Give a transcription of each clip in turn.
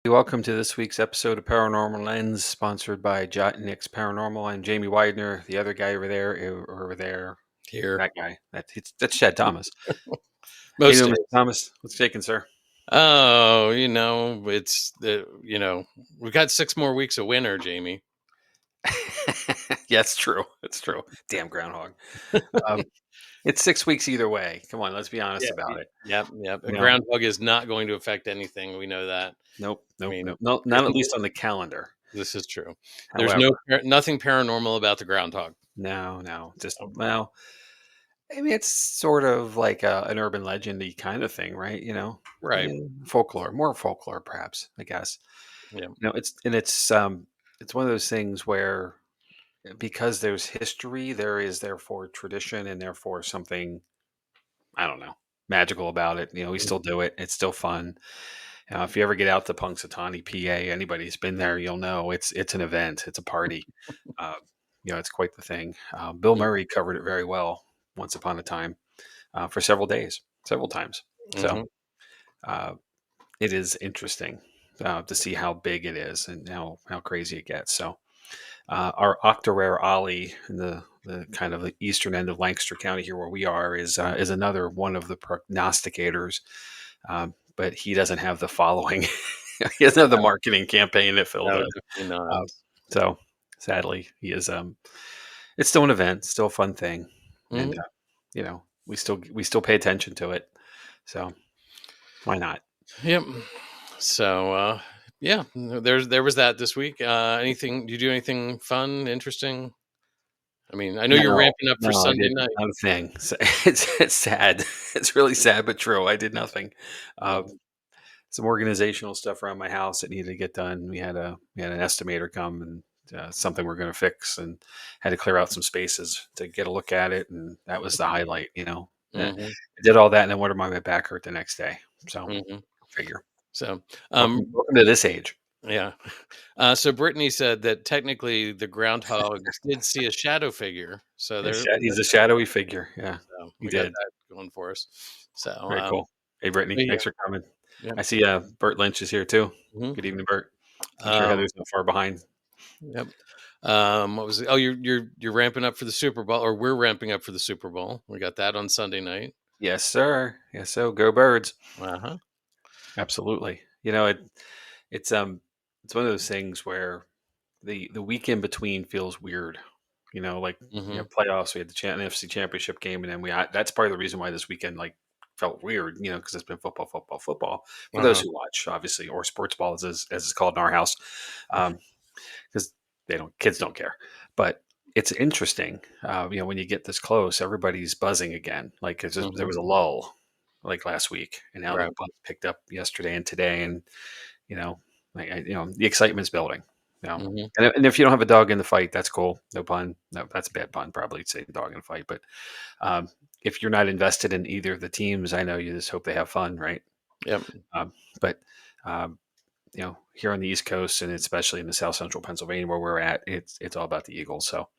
Welcome to this week's episode of Paranormal Lens, sponsored by Jot and Nick's Paranormal. I'm Jamie Widener. The other guy over there, Here. that guy. That's Chad Thomas. How you Most doing, days. Mr. Thomas? What's shaking, sir? Oh, it's we've got 6 more weeks of winter, Jamie. Yeah, it's true. It's true. Damn groundhog. Um, it's 6 weeks either way. Come on, let's be honest Yeah. about it. Yep. A You know, groundhog is not going to affect anything. We know that. nope, I nope, mean, nope, no, not at least on the calendar. this is true. There's However, nothing paranormal about the groundhog. no, just Oh, I mean, it's sort of like an urban legendy kind of thing, right? right. Folklore, more folklore, perhaps. I guess. Yeah. It's one of those things where because there's history, there is therefore tradition and therefore something I don't know magical about it. We still do it. It's still fun. If you ever get out to Punxsutawney, PA, anybody's been there, you'll know it's an event. It's a party. Uh, it's quite the thing. Bill Murray covered it very well once upon a time for several days, several times. So Mm-hmm. uh, it is interesting to see how big it is and how crazy it gets. So our Octorare Ollie in the kind of the eastern end of Lancaster County here where we are is another one of the prognosticators, but he doesn't have the following. He doesn't have the marketing campaign that Phil No, does. definitely not. So sadly, he is. It's still an event, still a fun thing, and Hmm. we still pay attention to it. So why not? Yep. So, yeah, there was that this week. Anything? Do you do anything fun, interesting? I mean, I know you're No, ramping up for no, I Sunday didn't. night. Not a thing. It's sad. It's really sad, but true. I did nothing. Uh, Mhm. some organizational stuff around my house that needed to get done. We had an estimator come and something we're going to fix, and had to clear out some spaces to get a look at it, and that was the highlight. Mhm. I did all that, and then what? My back hurt the next day. So Mhm. figure. So, Welcome to this age. yeah. So Brittany said that technically the groundhog did see a shadow figure. So He's a shadowy figure. Yeah, so he we got did. that going for us. So, Very cool. Hey, Brittany, but yeah. thanks for coming. Yep. I see Bert Lynch is here too. Mhm. Good evening, Bert. I'm sure Um, Heather's not far behind. yep. What was it? Oh, you're ramping up for the Super Bowl, or we're ramping up for the Super Bowl. We got that on Sunday night. Yes, sir. Yes, so go Birds. Uh-huh. Absolutely. It's it's one of those things where the week in between feels weird. Like Mhm. playoffs. We had the NFC Championship game, and then that's part of the reason why this weekend felt weird. Because it's been football, football, football. For those Uh-huh. who watch, obviously, or sports ball as it's called in our house, because kids don't care. But it's interesting. When you get this close, everybody's buzzing again. Like there Mhm. was a lull like last week, and now the Right. buzz picked up yesterday and today, and you know, the excitement's building. You know, Mhm. and if you don't have a dog in the fight, that's cool. No pun. No, that's a bad pun. Probably say dog in the fight, but um, if you're not invested in either of the teams, I know you just hope they have fun, right? Yep. But um, here on the East Coast and especially in the South Central Pennsylvania where we're at, it's all about the Eagles. So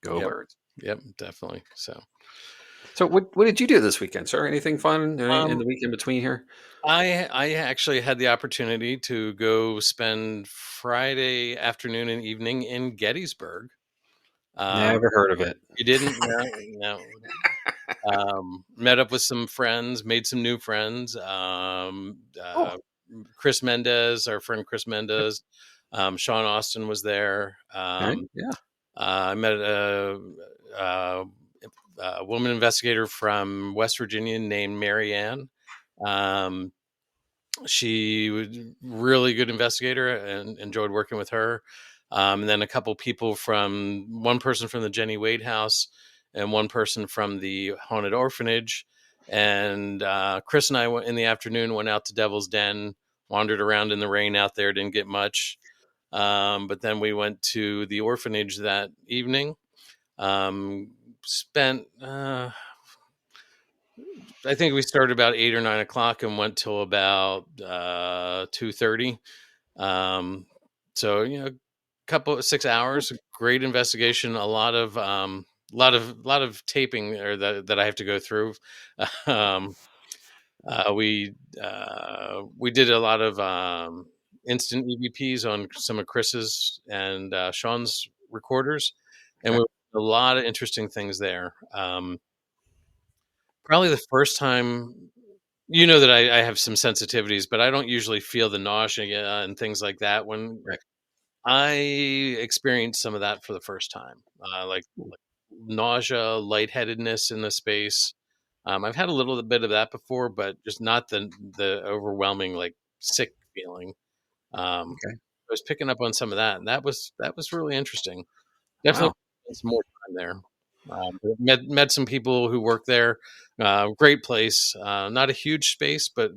go Yep. Birds. Yep. Definitely. So, So what did you do this weekend, sir? Anything fun in um, the week in between here? I actually had the opportunity to go spend Friday afternoon and evening in Gettysburg. Um, Never heard of it. you didn't? No, no. Met up with some friends, made some new friends. Cool. Chris Mendez, our friend Chris Mendez, Sean Austin was there. All right. Yeah. I met a, a woman investigator from West Virginia named Mary Ann. Um, she was really good investigator and enjoyed working with her. And then a couple people one person from the Jenny Wade house and one person from the haunted orphanage. And Chris and I went in the afternoon, went out to Devil's Den, wandered around in the rain out there, didn't get much. But then we went to the orphanage that evening. Spent I think we started about 8 or 9 o'clock and went till about 2:30. Um, so couple of 6 hours, great investigation, a lot of taping or that I have to go through. um, we did a lot of instant EVPs on some of Chris's and Sean's recorders, and Okay. we a lot of interesting things there. Probably the first time, that I have some sensitivities, but I don't usually feel the nausea and things like that. When Right. I experienced some of that for the first time, like nausea, lightheadedness in the space. I've had a little bit of that before, but just not the overwhelming like sick feeling. Okay. I was picking up on some of that, and that was really interesting. Definitely Wow. spent some more time there. But met some people who work there. Great place. Not a huge space, but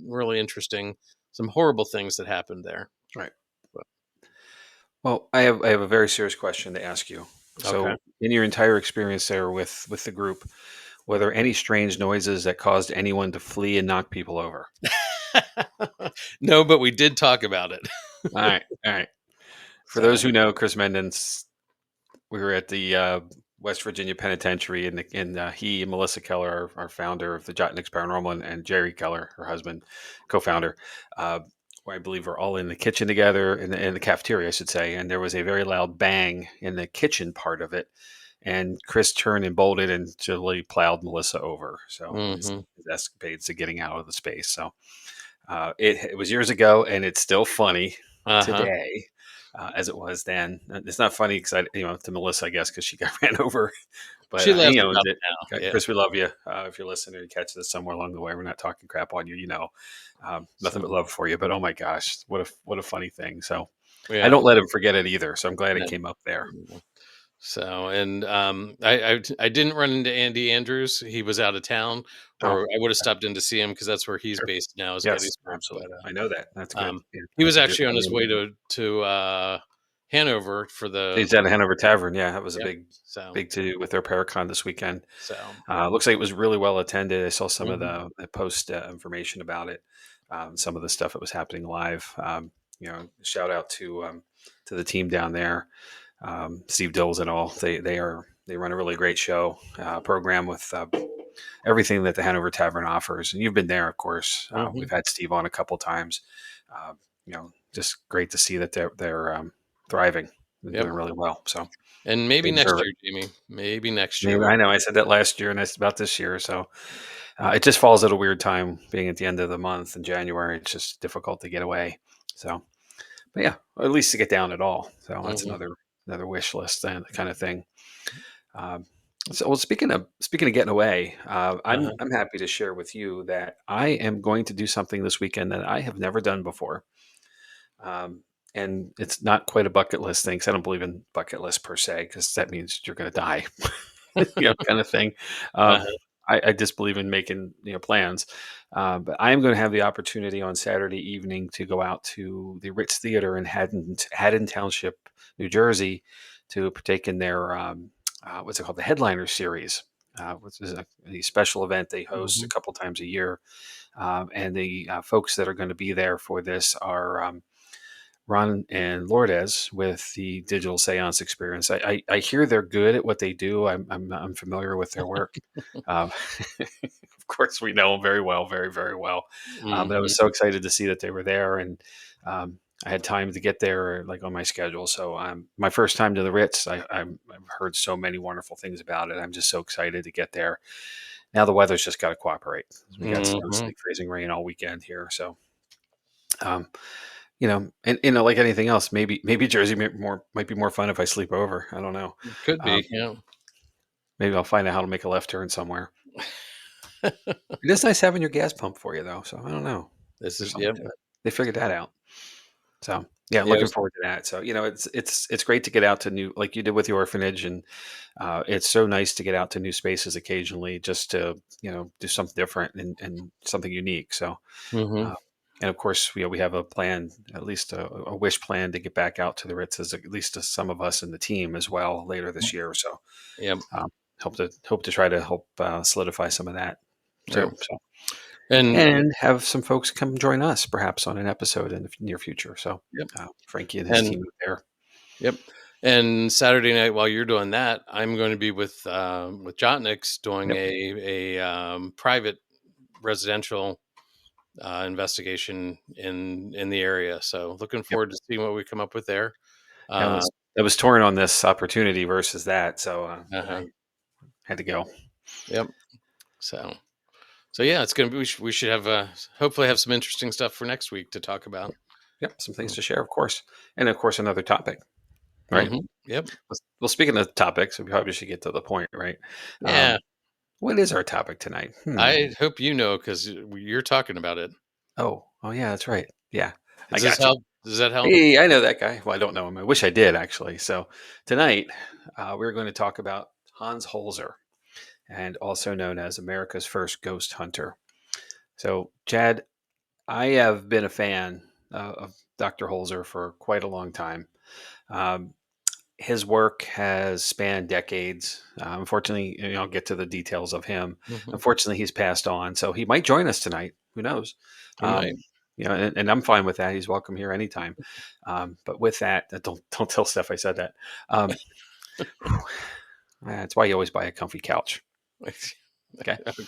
really interesting. Some horrible things that happened there. Right. But, Well, I have a very serious question to ask you. okay. So, in your entire experience there with the group, were there any strange noises that caused anyone to flee and knock people over? No, but we did talk about it. All right. All right. For those So. who know, Chris Mendon's, we were at the West Virginia Penitentiary, and he and Melissa Keller, our founder of the Jotniks Paranormal, and Jerry Keller, her husband, co-founder, uh, where I believe we're all in the kitchen together, in the cafeteria, I should say. And there was a very loud bang in the kitchen part of it, and Chris turned and bolted and gently plowed Melissa over. So Hmm. his escapades to getting out of the space. So it was years ago, and it's still funny Uh-huh. today as it was then. It's not funny because to Melissa, I guess, because she got ran over. But She laughs is about it? it now. Yeah. Chris, we love you. If you're listening or you catch this somewhere along the way, we're not talking crap on you. Nothing but So, love for you. But oh my gosh, what a funny thing. So I yeah. don't let him forget it either. So I'm glad it No. came up there. So, and I didn't run into Andy Andrews. He was out of town, Oh, or I would have stopped in to see him because that's where he's sure. based now, is Yes, Gettysburg. But absolutely. I know that. That's good. Yeah, he I was can just actually on tell his you. way to Hanover for the. He's at a Hanover Tavern. Yeah, that was a Yep. big, So, big to do with their Paracon this weekend. so. Looks like it was really well attended. I saw some of Hmm. the post information about it, some of the stuff that was happening live. Shout out to the team down there, Steve Dills and all. They run a really great show program with everything that the Hanover Tavern offers. And you've been there, of course. Hmm. We've had Steve on a couple times. Just great to see that they're thriving and Yep. doing really well. So And they maybe next deserve it. year, Jamie. Maybe next year Maybe we'll. I know I said that last year, and it's about this year. So it just falls at a weird time, being at the end of the month in January. It's just difficult to get away. So, but yeah, or at least to get down at all. So that's Hmm. another wish list and kind of thing. Um, well, speaking of getting away, Uh-huh. I'm happy to share with you that I am going to do something this weekend that I have never done before. Um, and it's not quite a bucket list thing, 'cause I don't believe in bucket list per se, because that means you're going to die, kind of thing. Um, Uh-huh. I just believe in making plans. But I am going to have the opportunity on Saturday evening to go out to the Ritz Theater in Haddon Township, New Jersey, to partake in their what's it called, the Headliner Series, which is a special event they host a Hmm. couple times a year. And the folks that are going to be there for this are Ron and Lourdes with the digital seance experience. I hear they're good at what they do. I'm familiar with their work. Um, of course, we know them very well, very, very well. But I was Hmm. so excited to see that they were there, and I had time to get there, like on my schedule. So my first time to the Ritz. I've heard so many wonderful things about it. I'm just so excited to get there. Now the weather's just got to cooperate. We got Hmm. mostly freezing rain all weekend here, so. Um, and like anything else, maybe Jersey might be more fun if I sleep over. I don't know. Could Um, be. Yeah. maybe I'll find out how to make a left turn somewhere. It is nice having your gas pump for you though. So I don't know. This There's is. something Yep. to it. They figured that out. So yeah, Yeah. looking forward to that. So it's great to get out to new, like you did with the orphanage, and it's so nice to get out to new spaces occasionally, just to do something different and something unique. So Hmm. Uh, and of course, we have a plan, at least a wish plan, to get back out to the Ritz, as at least to some of us in the team as well later this year. So Yep. um, hope to try to help solidify some of that Yep. too. So And and have some folks come join us perhaps on an episode in the near future. So yep. Frankie and his And team are there. yep. And Saturday night, while you're doing that, I'm going to be with Jotniks doing Yep. a private residential investigation in the area. So looking Yep. forward to seeing what we come up with there. I Uh, was I was torn on this opportunity versus that, so uh-huh. I had to go. Yep. So yeah, it's gonna be. We should have hopefully have some interesting stuff for next week to talk about. Yep, some things to share, of course, and of course another topic, right? Mm-hmm. Yep. Well, speaking of topics, we probably should get to the point, right? Yeah. What is our topic tonight? I hope you know because you're talking about it. Oh yeah, that's right. Yeah, I Does this got you. help? Does that help? Hey, I know that guy. Well, I don't know him. I wish I did actually. So tonight, we're going to talk about Hans Holzer, and also known as America's first ghost hunter. So, Chad, I have been a fan of Dr. Holzer for quite a long time. Um, his work has spanned decades. Unfortunately, I'll get to the details of him. Hmm. Unfortunately, he's passed on, so he might join us tonight. Who knows? He might. Um, and I'm fine with that. He's welcome here anytime. But with that, don't tell Steph I said that. Um, that's why you always buy a comfy couch. Okay. Okay.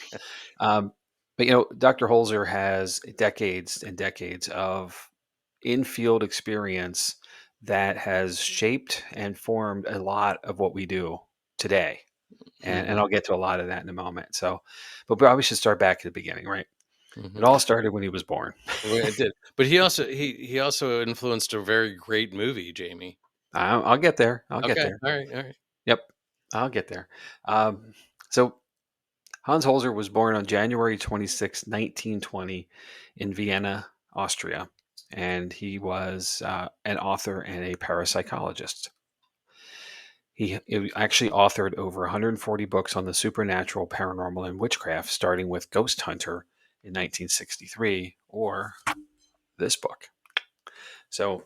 Um, but Dr. Holzer has decades and decades of in-field experience that has shaped and formed a lot of what we do today. And Hmm. I'll get to a lot of that in a moment. So, but we probably should start back at the beginning, right? Hmm. It all started when he was born. Well, it did, but he also influenced a very great movie, Jamie. I'll get there. I'll get Okay. there. All right. All right. Yep, I'll get there. So Hans Holzer was born on January 26, 1920, in Vienna, Austria, and he was an author and a parapsychologist. He actually authored over 140 books on the supernatural, paranormal, and witchcraft, starting with Ghost Hunter in 1963, or this book. So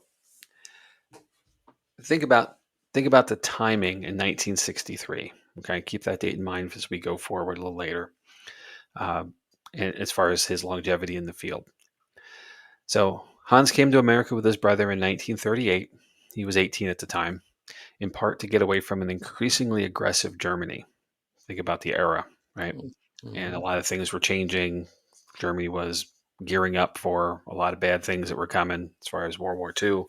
think about think about the timing in 1963. Okay, keep that date in mind as we go forward a little later. Um, and as far as his longevity in the field. So Hans came to America with his brother in 1938. He was 18 at the time, in part to get away from an increasingly aggressive Germany. Think about the era, right? And a Hmm. lot of things were changing. Germany was gearing up for a lot of bad things that were coming as far as World War II.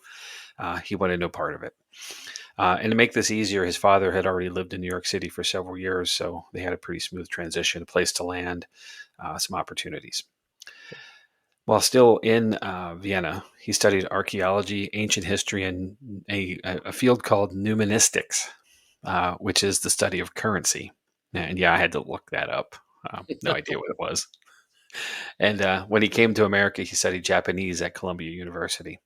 He wanted no part of it. And to make this easier, his father had already lived in New York City for several years, so they had a pretty smooth transition, a place to land, some opportunities. While still in Vienna, he studied archaeology, ancient history, and a field called numismatics, which is the study of currency. And yeah, I had to look that up. No idea what it was. And when he came to America, he studied Japanese at Columbia University.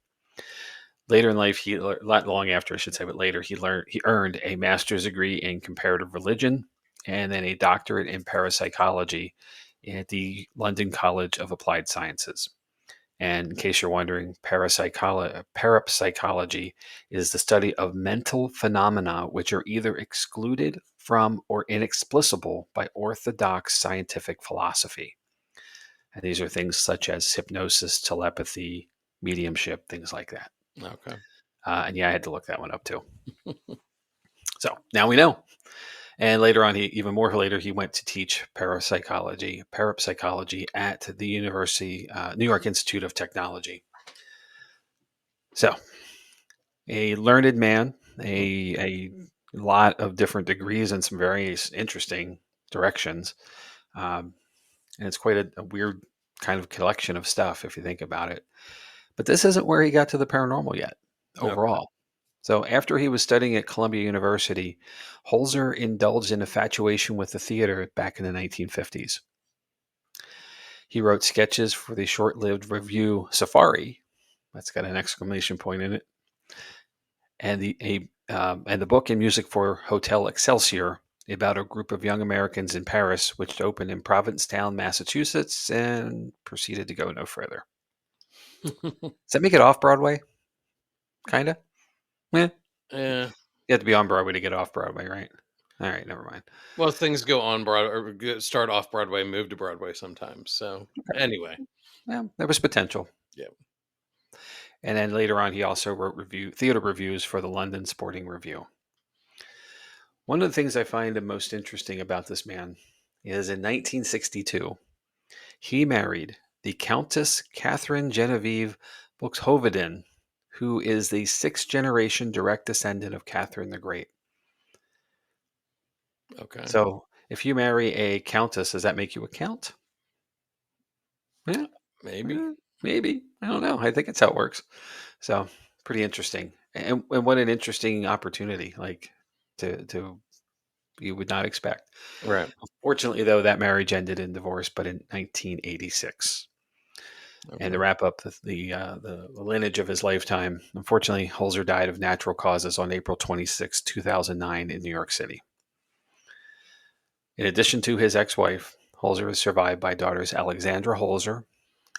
Later in life, not long after, I should say, but later he earned a master's degree in comparative religion and then a doctorate in parapsychology at the London College of Applied Sciences. And in case you're wondering, parapsychology is the study of mental phenomena which are either excluded from or inexplicable by orthodox scientific philosophy. And these are things such as hypnosis, telepathy, mediumship, things like that. Okay. And yeah, I had to look that one up too. So now we know. And later on, even more later, he went to teach parapsychology at the New York Institute of Technology. So a learned man, a lot of different degrees and some very interesting directions. Um, and it's quite a weird kind of collection of stuff if you think about it. But this isn't where he got to the paranormal yet, Okay. overall. So after he was studying at Columbia University, Holzer indulged in infatuation with the theater back in the 1950s. He wrote sketches for the short-lived review Safari. That's got an exclamation point in it, and the book and music for Hotel Excelsior, about a group of young Americans in Paris, which opened in Provincetown, Massachusetts, and proceeded to go no further. Does that make it off Broadway? Kinda. Yeah, Yeah. you have to be on Broadway to get off Broadway, right? All right, never mind. Well, things go on Broadway or start off Broadway, move to Broadway sometimes. So anyway, Well, there was potential. yeah. And then later on, he also wrote theater reviews for the London Sporting Review. One of the things I find the most interesting about this man is in 1962, he married the Countess Catherine Genevieve Buxhoveden, who is the sixth generation direct descendant of Catherine the Great. Okay. So if you marry a countess, does that make you a count? Yeah, Maybe. eh, maybe. I don't know. I think it's how it works. So pretty interesting. And what an interesting opportunity, like to you would not expect. Right. Unfortunately, though, that marriage ended in divorce, but in 1986. And to Okay. wrap up the lineage of his lifetime, unfortunately, Holzer died of natural causes on April 26, 2009, in New York City. In addition to his ex-wife, Holzer is survived by daughters Alexandra Holzer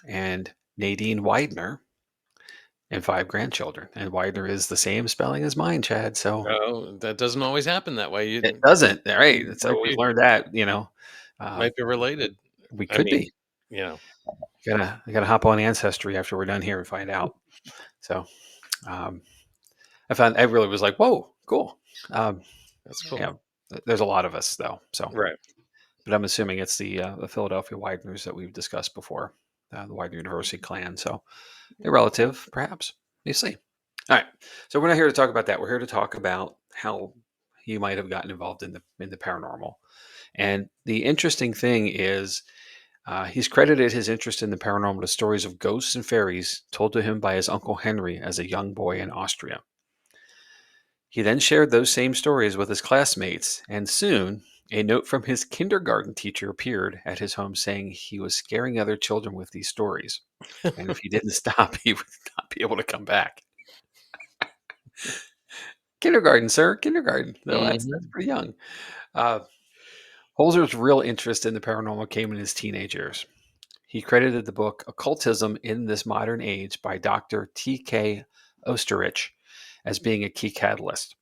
and Nadine Widener, and 5 grandchildren. And Widener is the same spelling as mine, Chad. So Oh, that doesn't always happen that way. it doesn't. All right. You So we've learned that. Um, might be related. we I could mean, be. you know, I gotta hop on Ancestry after we're done here and find out. So um, I really was like, whoa, cool. Um, that's cool. yeah, there's a lot of us though. So, Right. but I'm assuming it's the Philadelphia Wideners that we've discussed before, the Widener University clan. So a relative, perhaps. You see. All right. So we're not here to talk about that. We're here to talk about how he might have gotten involved in the paranormal. And the interesting thing is, he's credited his interest in the paranormal to stories of ghosts and fairies told to him by his uncle Henry as a young boy in Austria. He then shared those same stories with his classmates, and soon a note from his kindergarten teacher appeared at his home saying he was scaring other children with these stories. And if he didn't stop, he would not be able to come back. Kindergarten, sir, kindergarten. No, that's Hmm. pretty young. Uh, Holzer's real interest in the paranormal came in his teenage years. He credited the book Occultism in This Modern Age by Dr. T.K. Osterich as being a key catalyst.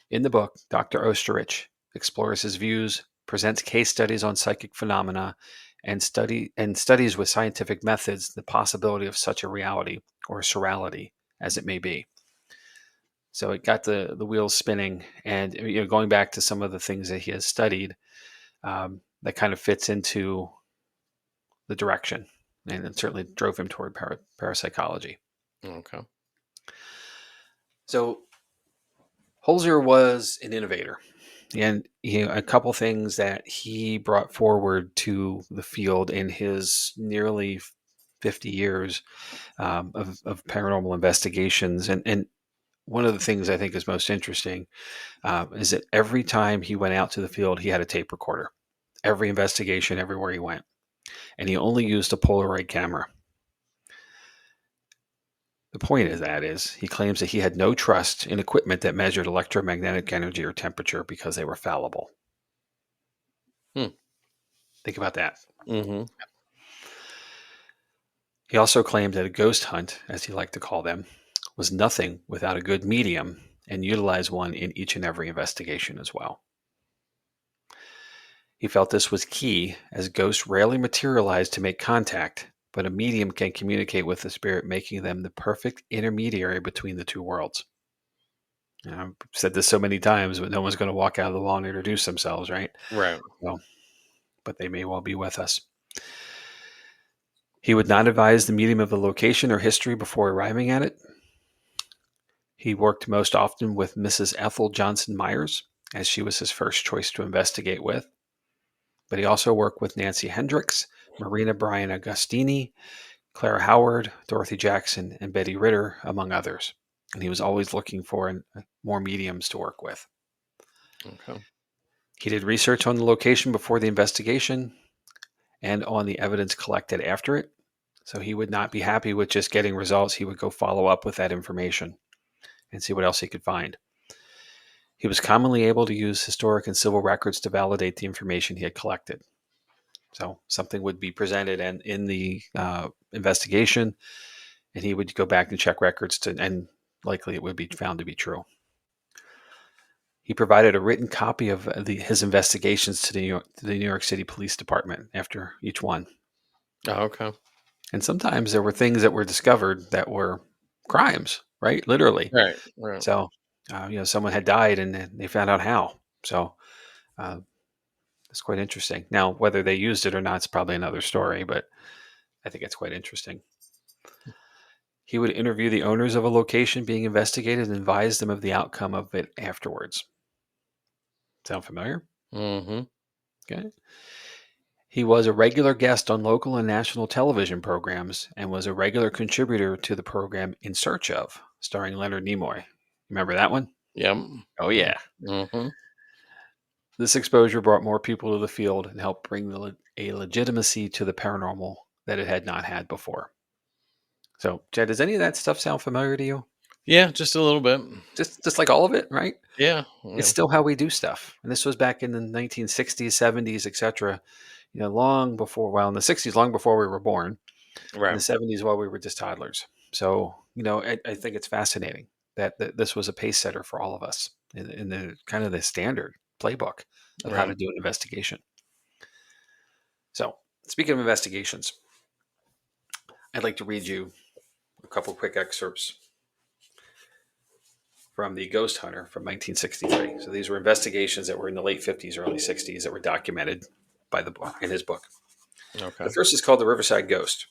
In the book, Dr. Osterich explores his views, presents case studies on psychic phenomena, and studies with scientific methods the possibility of such a reality or surreality as it may be. So it got the wheels spinning, and going back to some of the things that he has studied, that kind of fits into the direction, and it certainly drove him toward parapsychology. Okay. So Holzer was an innovator, and a couple things that he brought forward to the field in his nearly 50 years of paranormal investigations, and one of the things I think is most interesting is that every time he went out to the field, he had a tape recorder. Every investigation, everywhere he went, and he only used a Polaroid camera. The point of that is, he claims that he had no trust in equipment that measured electromagnetic energy or temperature because they were fallible. Hmm. Think about that. Hmm. He also claimed that a ghost hunt, as he liked to call them, was nothing without a good medium, and utilized one in each and every investigation as well. He felt this was key, as ghosts rarely materialize to make contact, but a medium can communicate with the spirit, making them the perfect intermediary between the two worlds. I've said this so many times, but no one's going to walk out of the wall and introduce themselves, right? Right. Well, but they may well be with us. He would not advise the medium of the location or history before arriving at it. He worked most often with Mrs. Ethel Johnson Myers, as she was his first choice to investigate with. But he also worked with Nancy Hendricks, Marina Bryan Agostini, Clara Howard, Dorothy Jackson, and Betty Ritter, among others. And he was always looking for more mediums to work with. Okay. He did research on the location before the investigation and on the evidence collected after it. So he would not be happy with just getting results. He would go follow up with that information and see what else he could find. He was commonly able to use historic and civil records to validate the information he had collected. So something would be presented and in the investigation, and he would go back and check records and likely it would be found to be true. He provided a written copy of his investigations to the New York City Police Department after each one. Oh, okay. And sometimes there were things that were discovered that were crimes, right? Literally. Right. Right. So, someone had died and they found out how. So, uh, it's quite interesting. Now, whether they used it or not is probably another story, but I think it's quite interesting. He would interview the owners of a location being investigated and advise them of the outcome of it afterwards. Sound familiar? Mm-hmm. Okay. He was a regular guest on local and national television programs and was a regular contributor to the program In Search of, starring Leonard Nimoy. Remember that one? Yep. Oh, yeah. Mm-hmm. This exposure brought more people to the field and helped bring a legitimacy to the paranormal that it had not had before. So, Jed, does any of that stuff sound familiar to you? Yeah, just a little bit. Just like all of it, right? Yeah. It's Yeah. still how we do stuff. And this was back in the 1960s, 70s, etc. Long before, well, in the 60s, long before we were born, in the Right. 70s, while we were just toddlers. So, I think it's fascinating that this was a pace setter for all of us in the kind of the standard playbook of how to Right. do an investigation. So, speaking of investigations, I'd like to read you a couple quick excerpts from The Ghost Hunter from 1963. So these were investigations that were in the late 50s, early 60s that were documented by the book in his book. Okay. The first is called The Riverside Ghost.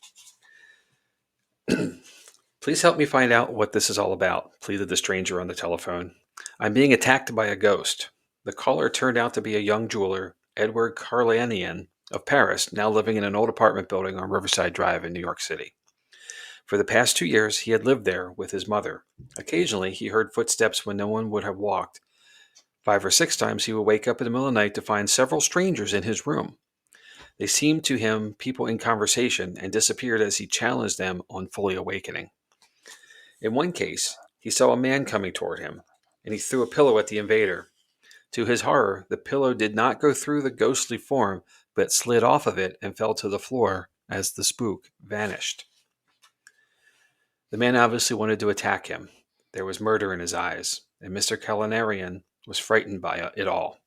Please help me find out what this is all about, pleaded the stranger on the telephone. I'm being attacked by a ghost. The caller turned out to be a young jeweler, Edward Carlanian of Paris, now living in an old apartment building on Riverside Drive in New York City. For the past 2 years, he had lived there with his mother. Occasionally, he heard footsteps when no one would have walked. 5 or 6 times he would wake up in the middle of the night to find several strangers in his room. They seemed to him people in conversation and disappeared as he challenged them on fully awakening. In one case, he saw a man coming toward him, and he threw a pillow at the invader. To his horror, the pillow did not go through the ghostly form, but slid off of it and fell to the floor as the spook vanished. The man obviously wanted to attack him. There was murder in his eyes, and Mr. Calanarian was frightened by it all.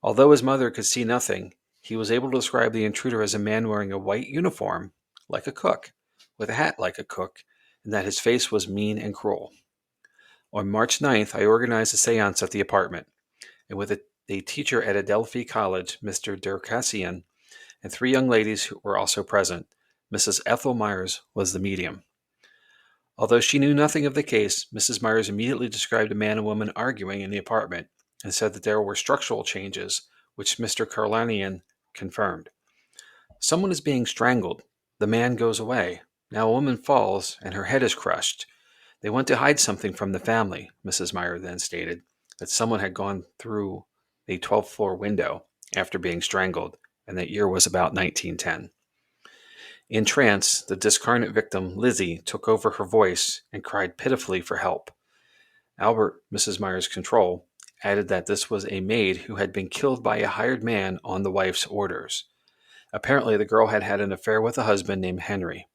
Although his mother could see nothing, he was able to describe the intruder as a man wearing a white uniform, like a cook, with a hat like a cook, and that his face was mean and cruel. On March 9th, I organized a seance at the apartment, and with a teacher at Adelphi College, Mr. Derkassian, and 3 young ladies who were also present. Mrs. Ethel Myers was the medium. Although she knew nothing of the case, Mrs. Myers immediately described a man and woman arguing in the apartment and said that there were structural changes, which Mr. Carlanian confirmed. Someone is being strangled. The man goes away. Now a woman falls and her head is crushed. They went to hide something from the family, Mrs. Meyer then stated, that someone had gone through a 12th floor window after being strangled, and that year was about 1910. In trance, the discarnate victim, Lizzie, took over her voice and cried pitifully for help. Albert, Mrs. Meyer's control, added that this was a maid who had been killed by a hired man on the wife's orders. Apparently, the girl had had an affair with a husband named Henry.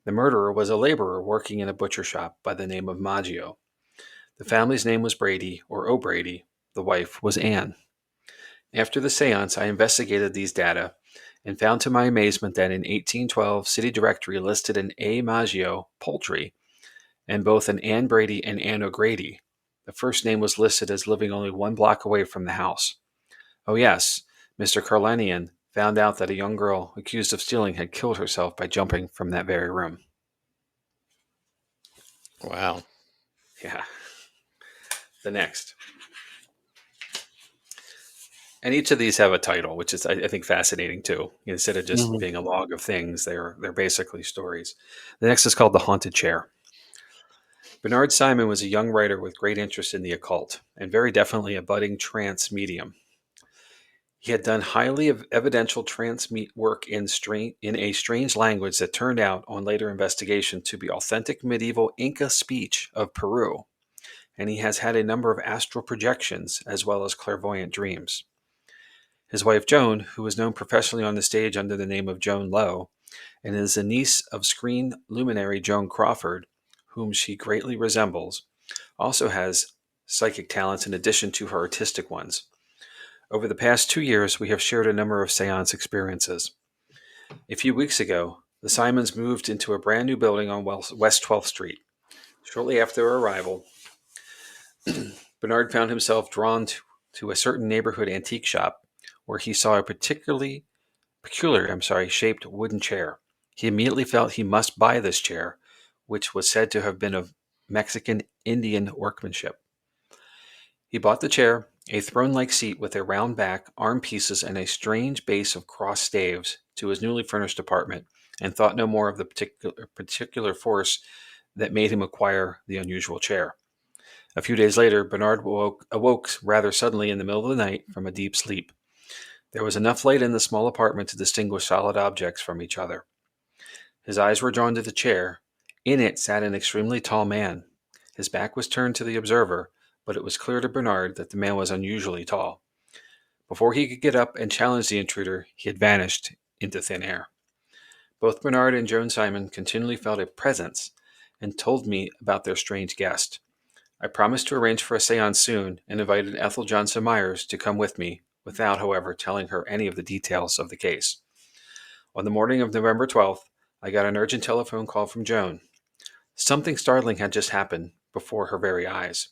The murderer was a laborer working in a butcher shop by the name of Maggio. The family's name was Brady, or O'Brady. The wife was Anne. After the seance, I investigated these data and found to my amazement that in 1812, City Directory listed an A. Maggio poultry and both an Anne Brady and Anne O'Grady. The first name was listed as living only 1 block away from the house. Oh, yes, Mr. Carlanian found out that a young girl accused of stealing had killed herself by jumping from that very room. Wow. Yeah. The next. And each of these have a title, which is, I think, fascinating too. Instead of just Mhm. being a log of things, they're basically stories. The next is called The Haunted Chair. Bernard Simon was a young writer with great interest in the occult, and very definitely a budding trance medium. He had done highly evidential trance work in a strange language that turned out, on later investigation, to be authentic medieval Inca speech of Peru, and he has had a number of astral projections as well as clairvoyant dreams. His wife Joan, who was known professionally on the stage under the name of Joan Lowe, and is a niece of screen luminary Joan Crawford, whom she greatly resembles, also has psychic talents in addition to her artistic ones. Over the past 2 years, we have shared a number of seance experiences. A few weeks ago, the Simons moved into a brand new building on West 12th Street. Shortly after their arrival, Bernard found himself drawn to a certain neighborhood antique shop where he saw a particularly peculiar shaped wooden chair. He immediately felt he must buy this chair, which was said to have been of Mexican Indian workmanship. He bought the chair, a throne like seat with a round back, arm pieces, and a strange base of crossed staves, to his newly furnished apartment, and thought no more of the particular force that made him acquire the unusual chair. A few days later, Bernard awoke rather suddenly in the middle of the night from a deep sleep. There was enough light in the small apartment to distinguish solid objects from each other. His eyes were drawn to the chair. In it sat an extremely tall man. His back was turned to the observer, but it was clear to Bernard that the man was unusually tall. Before he could get up and challenge the intruder, he had vanished into thin air. Both Bernard and Joan Simon continually felt a presence and told me about their strange guest. I promised to arrange for a seance soon and invited Ethel Johnson Myers to come with me, without, however, telling her any of the details of the case. On the morning of November 12th, I got an urgent telephone call from Joan. Something startling had just happened before her very eyes.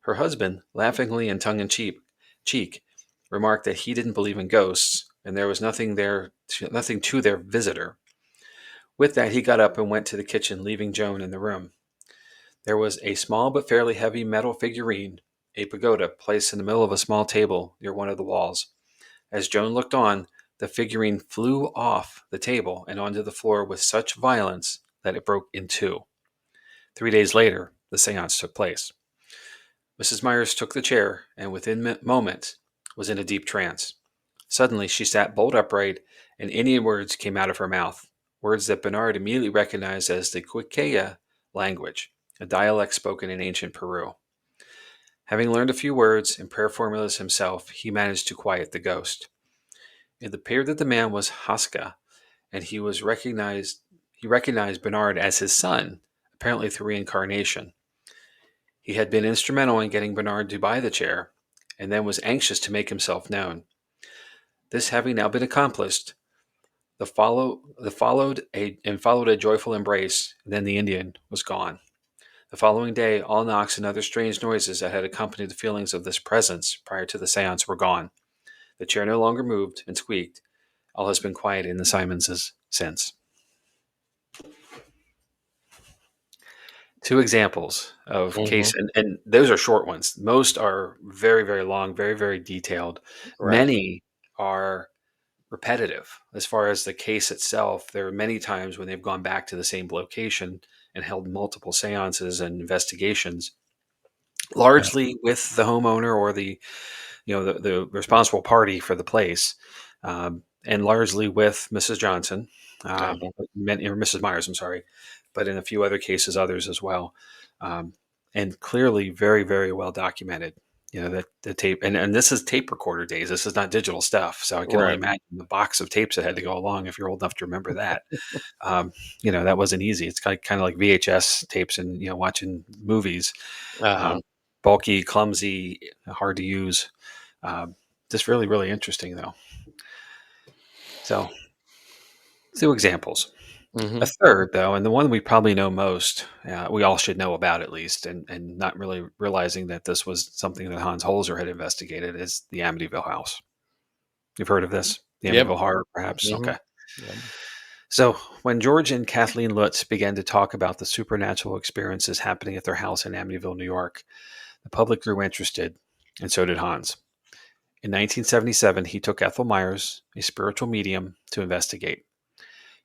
Her husband, laughingly and tongue-in-cheek, remarked that he didn't believe in ghosts, and there was nothing to their visitor. With that, he got up and went to the kitchen, leaving Joan in the room. There was a small but fairly heavy metal figurine, a pagoda, placed in the middle of a small table near one of the walls. As Joan looked on, the figurine flew off the table and onto the floor with such violence that it broke in two. 3 days later, the seance took place. Mrs. Myers took the chair and within moments was in a deep trance. Suddenly, she sat bolt upright and Indian words came out of her mouth, words that Bernard immediately recognized as the Quichua language, a dialect spoken in ancient Peru. Having learned a few words and prayer formulas himself, he managed to quiet the ghost. It appeared that the man was Haska, and he recognized Bernard as his son, apparently through reincarnation. He had been instrumental in getting Bernard to buy the chair, and then was anxious to make himself known. This having now been accomplished, followed a joyful embrace, and then the Indian was gone. The following day, all knocks and other strange noises that had accompanied the feelings of this presence prior to the seance were gone. The chair no longer moved and squeaked. All has been quiet in the Simonses since. Two examples of Hmm. case, and those are short ones. Most are very, very long, very, very detailed. Right. Many are repetitive as far as the case itself. There are many times when they've gone back to the same location and held multiple seances and investigations, Yeah. largely with the homeowner or the responsible party for the place, and largely with Mrs. Johnson, Uh-huh. or Mrs. Myers, I'm sorry, but in a few other cases, others as well, um, and clearly very, very well documented. That the tape, and this is tape recorder days. This is not digital stuff, so I can only Right. imagine the box of tapes that had to go along. If you're old enough to remember that, um, that wasn't easy. It's kind of like VHS tapes and watching movies. Uh-huh. Um, Bulky, clumsy, hard to use. Um, just really, really interesting, though. So, two examples. A Hmm. third, though, and the one we probably know most, we all should know about at least, and not really realizing that this was something that Hans Holzer had investigated, is the Amityville house. You've heard of this? The Yep. Amityville Horror, perhaps? Hmm. Okay. Yep. So, when George and Kathleen Lutz began to talk about the supernatural experiences happening at their house in Amityville, New York, the public grew interested, and so did Hans. In 1977, he took Ethel Myers, a spiritual medium, to investigate.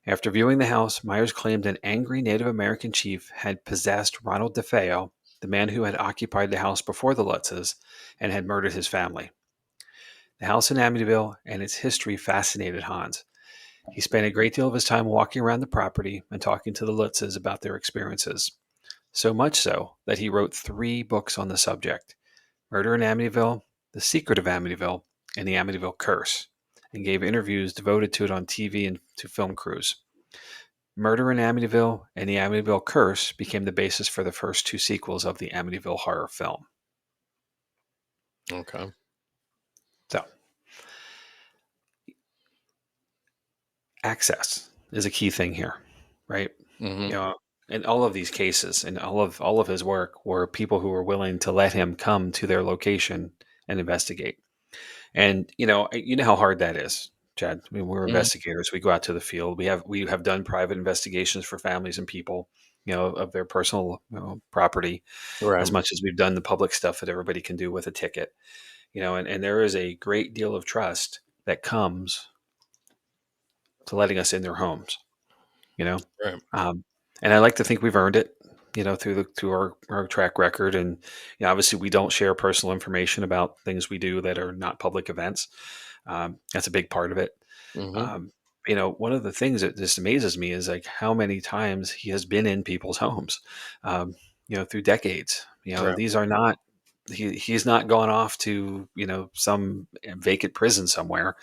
After viewing the house, Myers claimed an angry Native American chief had possessed Ronald DeFeo, the man who had occupied the house before the Lutzes, and had murdered his family. The house in Amityville and its history fascinated Hans. He spent a great deal of his time walking around the property and talking to the Lutzes about their experiences. So much so that he wrote 3 books on the subject: Murder in Amityville, The Secret of Amityville, and The Amityville Curse, and gave interviews devoted to it on TV and to film crews. Murder in Amityville and The Amityville Curse became the basis for the first 2 sequels of the Amityville horror film. Okay. So, access is a key thing here, right? Hmm. You know, in all of these cases and all of his work were people who were willing to let him come to their location and investigate. And you know how hard that is Chad. I mean, we're Mhm. investigators. We go out to the field. We have done private investigations for families and people, of their personal, property, as Right. much as we've done the public stuff that everybody can do with a ticket. And there is a great deal of trust that comes to letting us in their homes. You know, Right. um, and I like to think we've earned it. Through our track record, and obviously we don't share personal information about things we do that are not public events. That's a big part of it. Mhm. Um, one of the things that just amazes me is like how many times he has been in people's homes, um, through decades. Right. These are not. He's not gone off to some vacant prison somewhere,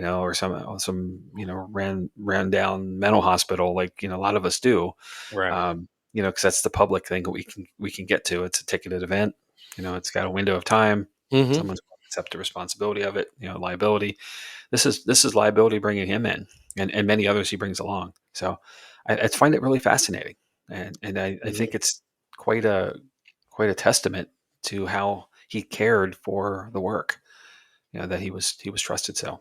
or some ran down mental hospital like a lot of us do, Right. because that's the public thing that we can get to. It's a ticketed event. It's got a window of time. Mhm. Someone's going to accept the responsibility of it. Liability. This is liability bringing him in, and many others he brings along. So I find it really fascinating, and I Mhm. think it's quite a quite a testament to how he cared for the work, that he was trusted so.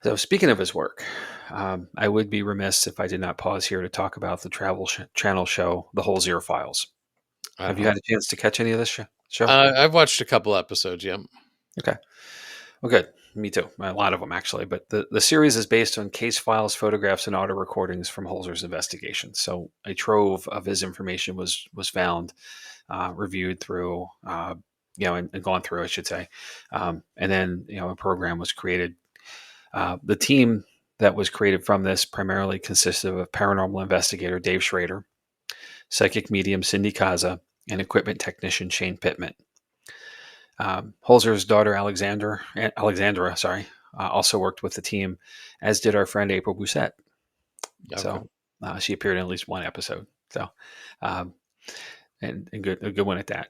So speaking of his work, I would be remiss if I did not pause here to talk about the travel channel show, The Holzer Files. Have you Uh-huh. had a chance to catch any of this show? I've watched a couple episodes, yep. Okay. Well, good. Me too. A lot of them, actually. But the series is based on case files, photographs, and audio recordings from Holzer's investigation. So a trove of his information was found, reviewed through, and gone through, I should say. And then, a program was created. The team that was created from this primarily consisted of paranormal investigator Dave Schrader, psychic medium Cindy Kaza, and equipment technician Shane Pittman. Holzer's daughter Alexandra, sorry, also worked with the team, as did our friend April Bousset. Okay. So she appeared in at least one episode. So, um, and a good one at that.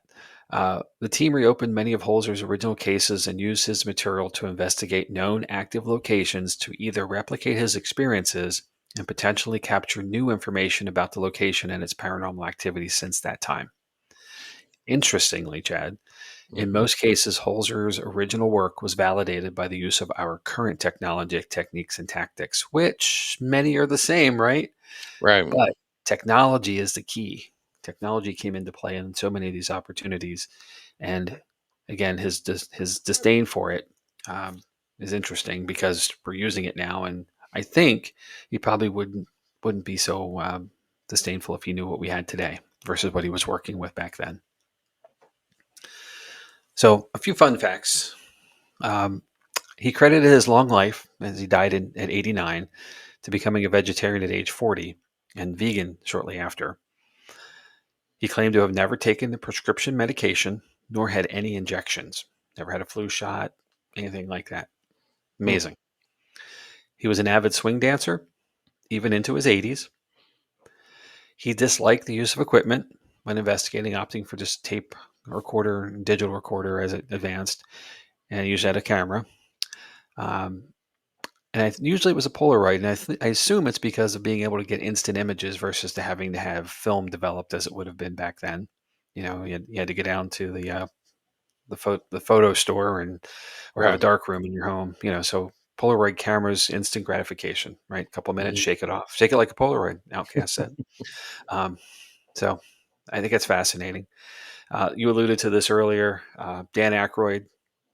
The team reopened many of Holzer's original cases and used his material to investigate known active locations to either replicate his experiences and potentially capture new information about the location and its paranormal activity since that time. Interestingly, Chad, in Mhm. most cases, Holzer's original work was validated by the use of our current technology techniques and tactics, which many are the same, right? Right. But technology is the key. Technology came into play in so many of these opportunities, and again, his disdain for it, is interesting because we're using it now, and I think he probably wouldn't be so disdainful if he knew what we had today versus what he was working with back then. So, a few fun facts. Um, he credited his long life, as he died at 89, to becoming a vegetarian at age 40 and vegan shortly after. He claimed to have never taken the prescription medication nor had any injections, never had a flu shot, anything like that. Hmm. Amazing. He was an avid swing dancer, even into his 80s. He disliked the use of equipment when investigating, opting for just tape recorder and digital recorder as it advanced, and usually had a camera. Um, and usually it was a Polaroid, and I assume it's because of being able to get instant images versus to having to have film developed as it would have been back then. You had to get down to the photo store or have a Right. dark room in your home. So Polaroid cameras, instant gratification, right? A couple minutes, Mhm. shake it off, shake it like a Polaroid. Outcast said. Um, so I think it's fascinating. You alluded to this earlier. Dan Aykroyd,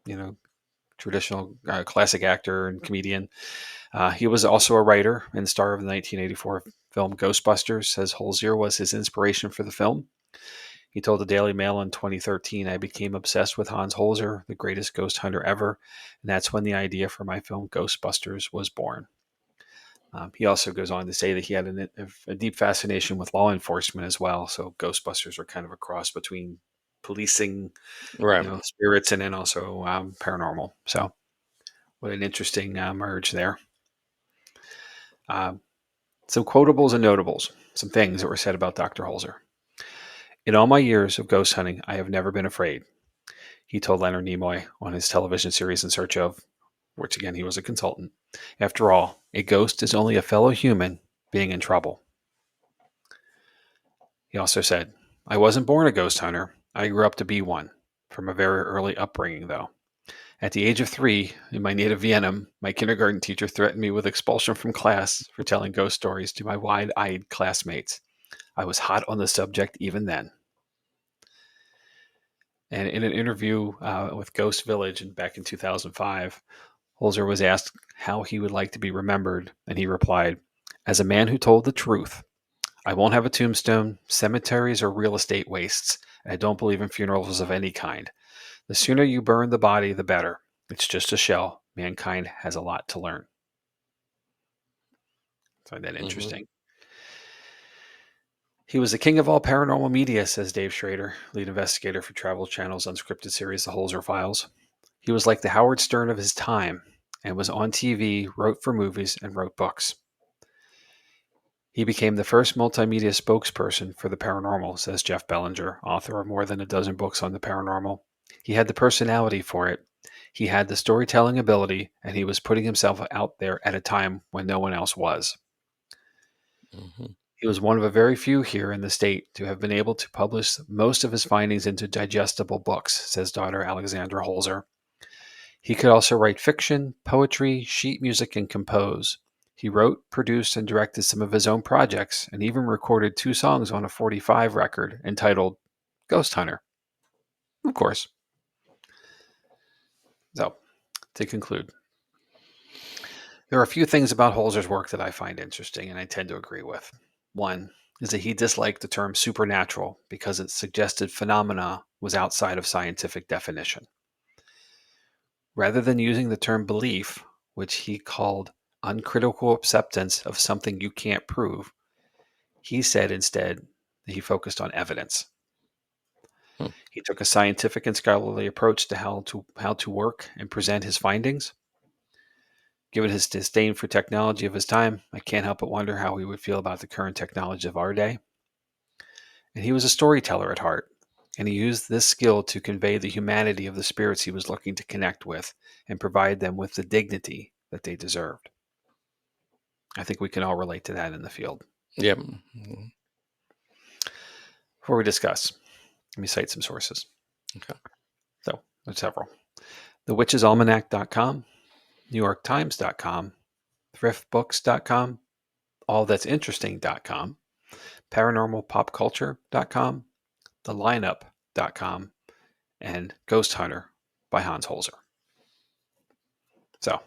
you know, traditional classic actor and comedian. He was also a writer and star of the 1984 film Ghostbusters, says Holzer was his inspiration for the film. He told the Daily Mail in 2013, I became obsessed with Hans Holzer, the greatest ghost hunter ever, and that's when the idea for my film Ghostbusters was born. He also goes on to say that he had a deep fascination with law enforcement as well. So Ghostbusters are kind of a cross between policing, Right. spirits, and then also paranormal. So what an interesting merge there. Um, some quotables and notables, some things that were said about Dr. Holzer. In all my years of ghost hunting, I have never been afraid, he told Leonard Nimoy on his television series In Search of, which again he was a consultant. After all, a ghost is only a fellow human being in trouble. He also said, I wasn't born a ghost hunter. I grew up to be one, from a very early upbringing, though. At the age of 3, in my native Vienna, my kindergarten teacher threatened me with expulsion from class for telling ghost stories to my wide eyed classmates. I was hot on the subject even then. And in an interview with Ghost Village back in 2005, Holzer was asked how he would like to be remembered, and he replied, "As a man who told the truth. I won't have a tombstone, cemeteries, or real estate wastes. I don't believe in funerals of any kind. The sooner you burn the body, the better. It's just a shell. Mankind has a lot to learn." I find that Hmm. interesting. He was the king of all paranormal media, says Dave Schrader, lead investigator for Travel Channel's unscripted series, The Holzer Files. He was like the Howard Stern of his time and was on TV, wrote for movies, and wrote books. He became the first multimedia spokesperson for the paranormal, says Jeff Bellinger, author of more than a dozen books on the paranormal. He had the personality for it. He had the storytelling ability, and he was putting himself out there at a time when no one else was. Hmm. He was one of a very few here in the state to have been able to publish most of his findings into digestible books, says daughter Alexandra Holzer. He could also write fiction, poetry, sheet music, and compose. He wrote, produced, and directed some of his own projects, and even recorded 2 songs on a 45 record entitled Ghost Hunter. Of course. So, to conclude, there are a few things about Holzer's work that I find interesting and I tend to agree with. One is that he disliked the term supernatural because it suggested phenomena was outside of scientific definition. Rather than using the term belief, which he called uncritical acceptance of something you can't prove, he said instead that he focused on evidence. Hmm. He took a scientific and scholarly approach to how to work and present his findings. Given his disdain for technology of his time, I can't help but wonder how he would feel about the current technology of our day. And he was a storyteller at heart, and he used this skill to convey the humanity of the spirits he was looking to connect with and provide them with the dignity that they deserved. I think we can all relate to that in the field. Yep. Mhm. Before we discuss, let me cite some sources. Okay. So, there's several. TheWitchesAlmanac.com, NewYorkTimes.com, ThriftBooks.com, AllThat'sInteresting.com, ParanormalPopCulture.com, TheLineup.com, and Ghost Hunter by Hans Holzer. So,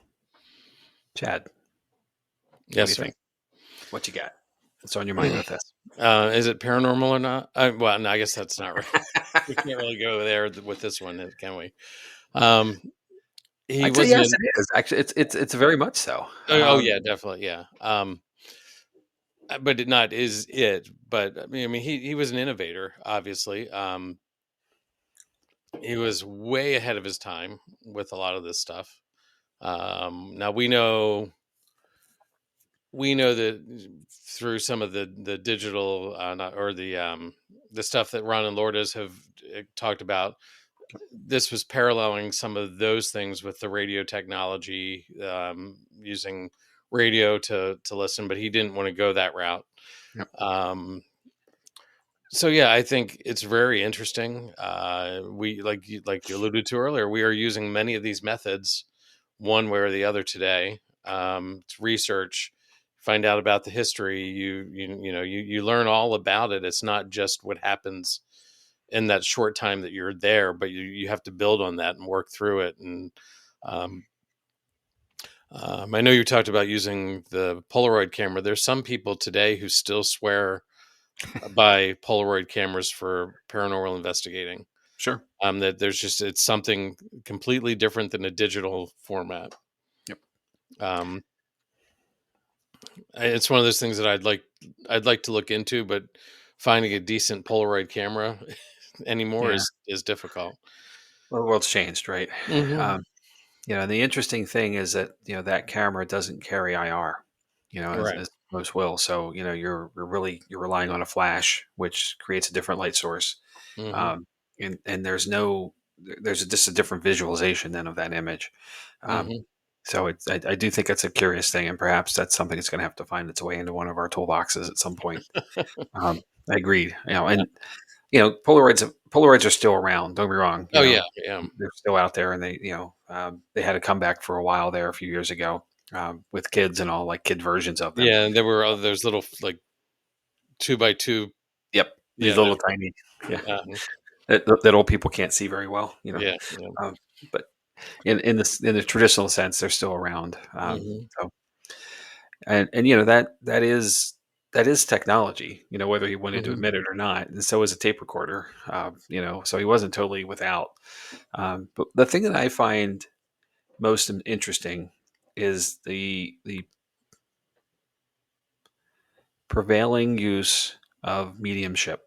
Chad, what do Yes, you sir. think? What you got? What's on your mind with this? Is it paranormal or not? Well, no, I guess that's not right. We can't really go there with this one, can we? Um, he I'd say wasn't yes, in. it is. Actually, it's very much so. Oh, yeah, definitely, yeah. But not is it. But I mean, he was an innovator. Obviously, he was way ahead of his time with a lot of this stuff. Now we know that through some of the digital not, or the stuff that Ron and Lourdes have talked about. This was paralleling some of those things with the radio technology, using radio to listen, but he didn't want to go that route. Yep. So yeah, I think it's very interesting. We like you alluded to earlier, we are using many of these methods one way or the other today. To research, find out about the history. You learn all about it. It's not just what happens in that short time that you're there, but you have to build on that and work through it. And um, I know you talked about using the Polaroid camera. There's some people today who still swear by Polaroid cameras for paranormal investigating. Sure. That it's something completely different than a digital format. Yep. Um, it's one of those things that I'd like to look into, but finding a decent Polaroid camera anymore Yeah. is difficult. Well, the world's changed, right? Hmm. Um, and the interesting thing is that that camera doesn't carry IR, Right. as most will. So you're relying on a flash, which creates a different light source, Hmm. um, and there's just a different visualization then of that image. Um, Hmm. so I do think it's a curious thing, and perhaps that's something that's going to have to find its way into one of our toolboxes at some point. I agreed, Yeah. Polaroids are still around. Don't be wrong. Oh yeah, yeah, They're still out there, and they had a comeback for a while there a few years ago with kids and all, like kid versions of them. yeah. And there were those little like 2 by 2. Yep, these Yeah, little tiny, yeah, uh, that old people can't see very well. yeah, yeah. But in the traditional sense, they're still around. Hmm. So and that is technology. Whether he wanted to Hmm. admit it or not, and so is a tape recorder. So he wasn't totally without. But the thing that I find most interesting is the prevailing use of mediumship.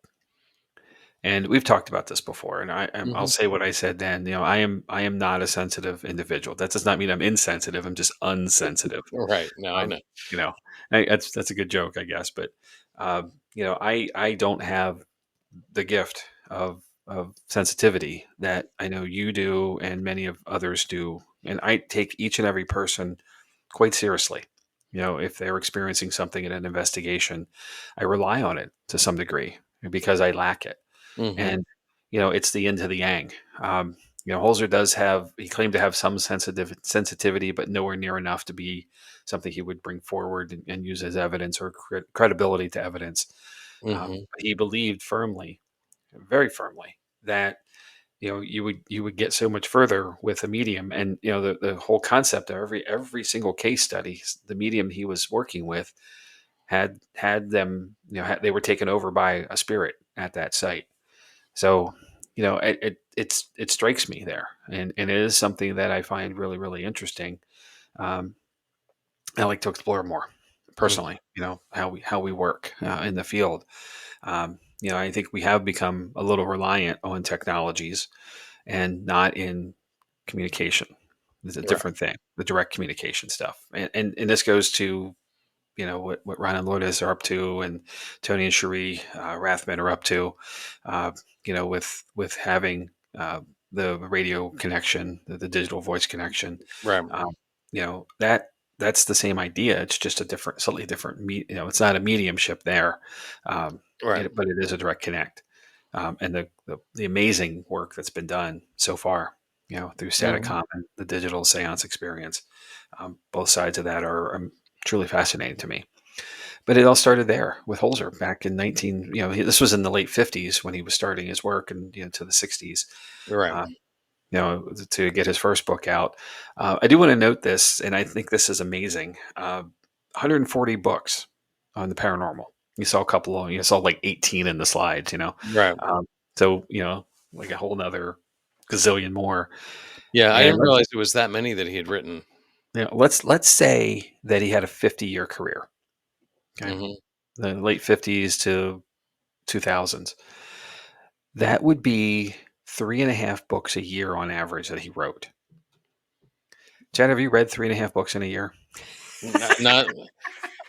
And we've talked about this before, and I'll Hmm. say what I said then. I am not a sensitive individual. That does not mean I'm insensitive. I'm just unsensitive. Right. No, I Um, know. you know, that's a good joke, I guess. But I don't have the gift of sensitivity that I know you do and many of others do, and I take each and every person quite seriously. If they're experiencing something in an investigation, I rely on it to some degree because I lack it. Hmm. And it's the yin to the yang. um, Holzer does have, he claimed to have some sensitivity, but nowhere near enough to be something he would bring forward and use as evidence or credibility to evidence. Hmm. But he believed firmly, very firmly, that you would get so much further with a medium. And the whole concept of every single case study, the medium he was working with had them, they were taken over by a spirit at that site. So, it strikes me there, and it is something that I find really, really interesting. Um, I like to explore more Hmm. personally. How we work in the field. I think we have become a little reliant on technologies and not in communication. It's a Right. different thing, the direct communication stuff, and this goes to what Ryan and Lourdes are up to, and Tony and Cherie Rathman are up to. Uh, with having the radio connection, the digital voice connection. Right. Um, that's the same idea. It's just a different, slightly different. It's not a mediumship there, um, Right. but it is a direct connect. And the amazing work that's been done so far, through Hmm. Staticom and the digital seance experience. Both sides of that are truly fascinating to me. But it all started there with Holzer back in 19. This was in the late 50s when he was starting his work, and to the 60s. Right. Uh, to get his first book out. I do want to note this, and I think this is amazing. 140 books on the paranormal. You saw like 18 in the slides. Right. Um, so like a whole nother gazillion more. Yeah, I And didn't realize it was that many that he had written. let's say that he had a 50-year career. Okay, Hmm. the late 50s to 2000s. That would be three and a half books a year on average that he wrote. Chad, have you read three and a half books in a year?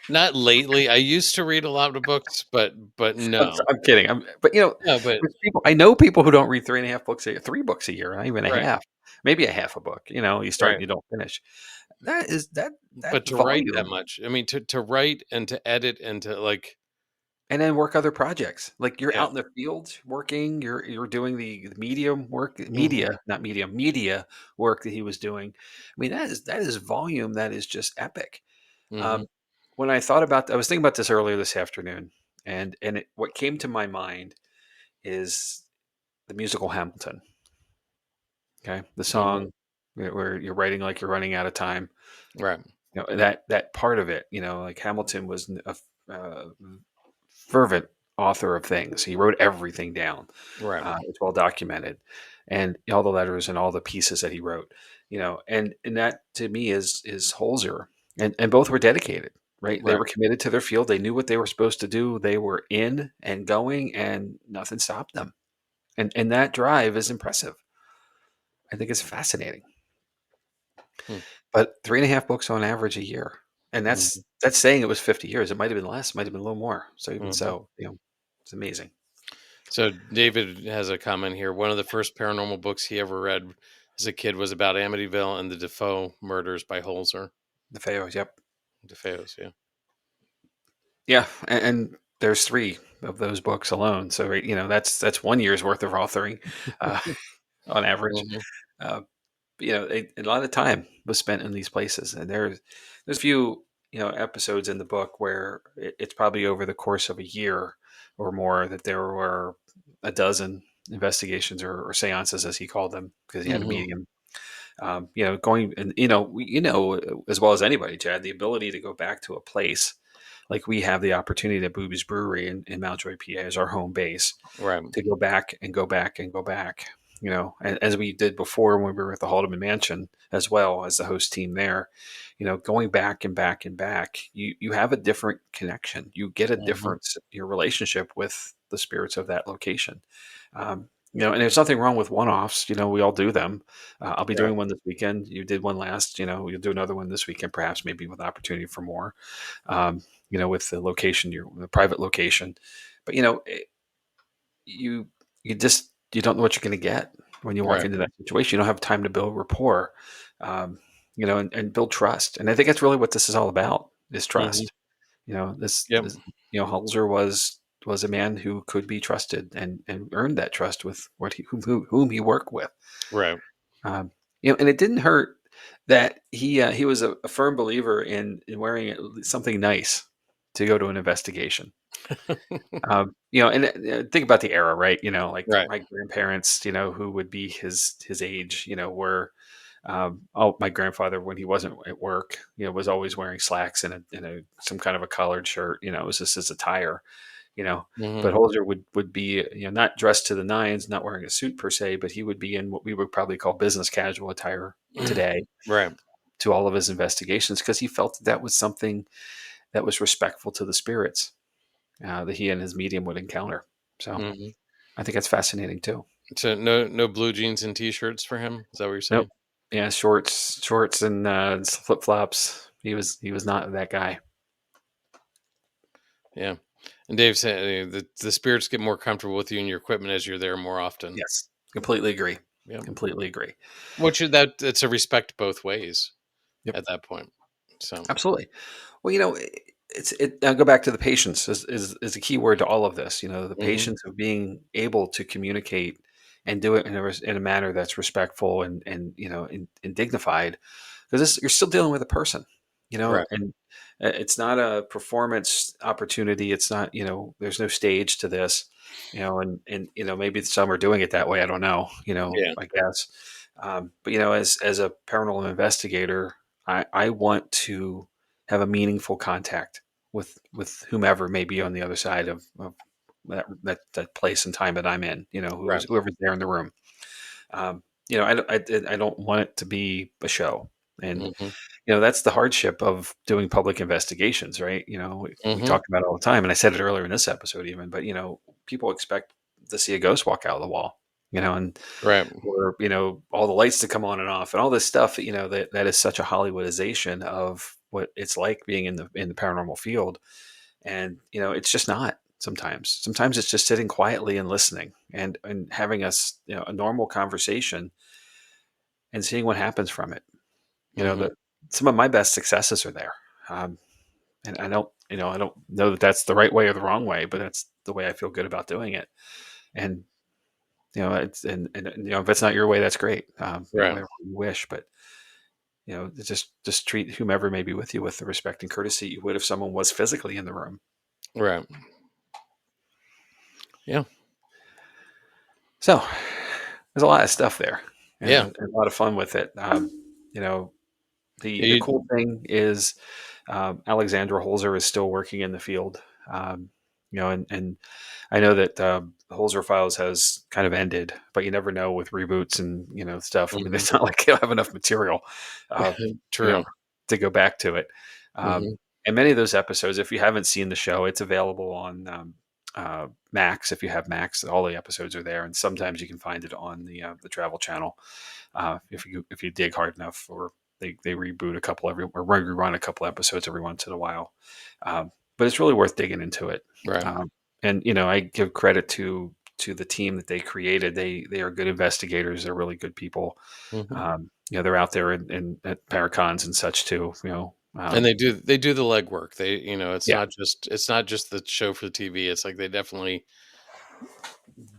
Not lately. I used to read a lot of books, but no. I'm kidding. But No, but there's people, I know people who don't read three and a half books a year, 3 books a year, not even a right, half, maybe a half a book. You start right. and you don't finish. That But to write that volume. much, I mean, to write and to edit and to like, And then work other projects. Like you're yeah. out in the field working, you're doing the medium work, Hmm. media, not medium, media work that he was doing. I mean, that is volume that is just epic. Hmm. Um, when I was thinking about this earlier this afternoon, and what came to my mind is the musical Hamilton. Okay, the Hmm. song where you're writing like you're running out of time. Right, That part of it. Like Hamilton was a fervent author of things. He wrote everything down. right, It's well documented, and all the letters and all the pieces that he wrote. And that to me is Holzer, and both were dedicated. Right, they right. were committed to their field. They knew what they were supposed to do. They were in and going, and nothing stopped them. And that drive is impressive. I think it's fascinating. Hmm. But three and a half books on average a year, and Hmm. that's saying it was 50 years. It might have been less, might have been a little more. So even Hmm. so, it's amazing. So David has a comment here. One of the first paranormal books he ever read as a kid was about Amityville and the Defoe murders by Holzer. The Fayos, yep. DeFeo's, yeah. Yeah, and there's 3 of those books alone. So, right, that's 1 year's worth of authoring, uh, on average. Mhm. Uh, a lot of time was spent in these places, and there's a few, episodes in the book where it's probably over the course of a year or more that there were a dozen investigations or seances, as he called them, because he had a Mhm. medium. Going and as well as anybody, Chad, the ability to go back to a place like we have the opportunity at Booby's Brewery in Mountjoy, PA, as our home base, Right. to go back and go back and go back. As we did before when we were at the Haldeman Mansion, as well as the host team there. Going back and back and back, you have a different connection. You get a Mhm. difference your relationship with the spirits of that location. And there's nothing wrong with one-offs. We all do them. I'll be Right. doing one this weekend. You did one last. You'll do another one this weekend, perhaps maybe with opportunity for more. With the location, the private location. But you you don't know what you're going to get when you walk Right. into that situation. You don't have time to build rapport, and build trust. And I think that's really what this is all about: is Mhm. trust. This, Yep. this Holzer was a man who could be trusted and earned that trust with whom he worked with. Right. And it didn't hurt that he was a firm believer in wearing something nice to go to an investigation. And think about the era, right? Like Right. my grandparents, who would be his age, were my grandfather, when he wasn't at work, was always wearing slacks and some kind of a collared shirt. It was just his attire. you know. Mhm. But Holzer would be, not dressed to the nines, not wearing a suit per se, but he would be in what we would probably call business casual attire today Right. to all of his investigations, because he felt that was something that was respectful to the spirits that he and his medium would encounter. So Mhm. I think that's fascinating too. So no blue jeans and t-shirts for him? Is that what you're Nope. saying? Yeah, shorts, and flip flops. He was not that guy. Yeah. And Dave said the spirits get more comfortable with you and your equipment as you're there more often. Yes, completely agree. Yeah. Completely agree. Which is that it's a respect both ways Yep, at that point. So, absolutely. Well, I'll go back to the patience is a key word to all of this. The mhm. patience of being able to communicate and do it in a manner that's respectful and dignified, because you're still dealing with a person, Right. and it's not a performance opportunity. It's not, there's no stage to this, and maybe some are doing it that way. I don't know, Yeah. I guess. But as a paranormal investigator, I want to have a meaningful contact with whomever may be on the other side of that place and time that I'm in. Right. Whoever's there in the room. I don't want it to be a show, and Mhm. that's the hardship of doing public investigations, right? We Mhm. talk about it all the time, and I said it earlier in this episode, even. But people expect to see a ghost walk out of the wall, and Right. or all the lights to come on and off and all this stuff. That is such a Hollywoodization of what it's like being in the paranormal field, and it's just not. Sometimes it's just sitting quietly and listening and having a normal conversation and seeing what happens from it. Mhm. That some of my best successes are there. um, and I don't know that that's the right way or the wrong way, but that's the way I feel good about doing it. And it's and if it's not your way, that's great. Right. Whatever you wish, but just treat whomever may be with you with the respect and courtesy you would if someone was physically in the room. Right. Yeah. So there's a lot of stuff there, Yeah. and a lot of fun with it. You know, the You cool thing is, Alexandra Holzer is still working in the field. Um, and I know that Holzer Files has kind of ended, but you never know with reboots and stuff. I mean, Mhm. it's not like they'll have enough material, uh, you know, True. to go back to it. Um, Mhm. and many of those episodes, if you haven't seen the show, it's available on Max. If you have Max, all the episodes are there, and sometimes you can find it on the Travel Channel if you dig hard enough, or they reboot a couple or rerun a couple episodes every once in a while. But it's really worth digging into it. Right. Um, and I give credit to the team that they created. They are good investigators. They're really good people. Mhm. They're out there in at Paracons and such too. And Um, they do the legwork. It's yeah, not just the show for the TV. It's like they definitely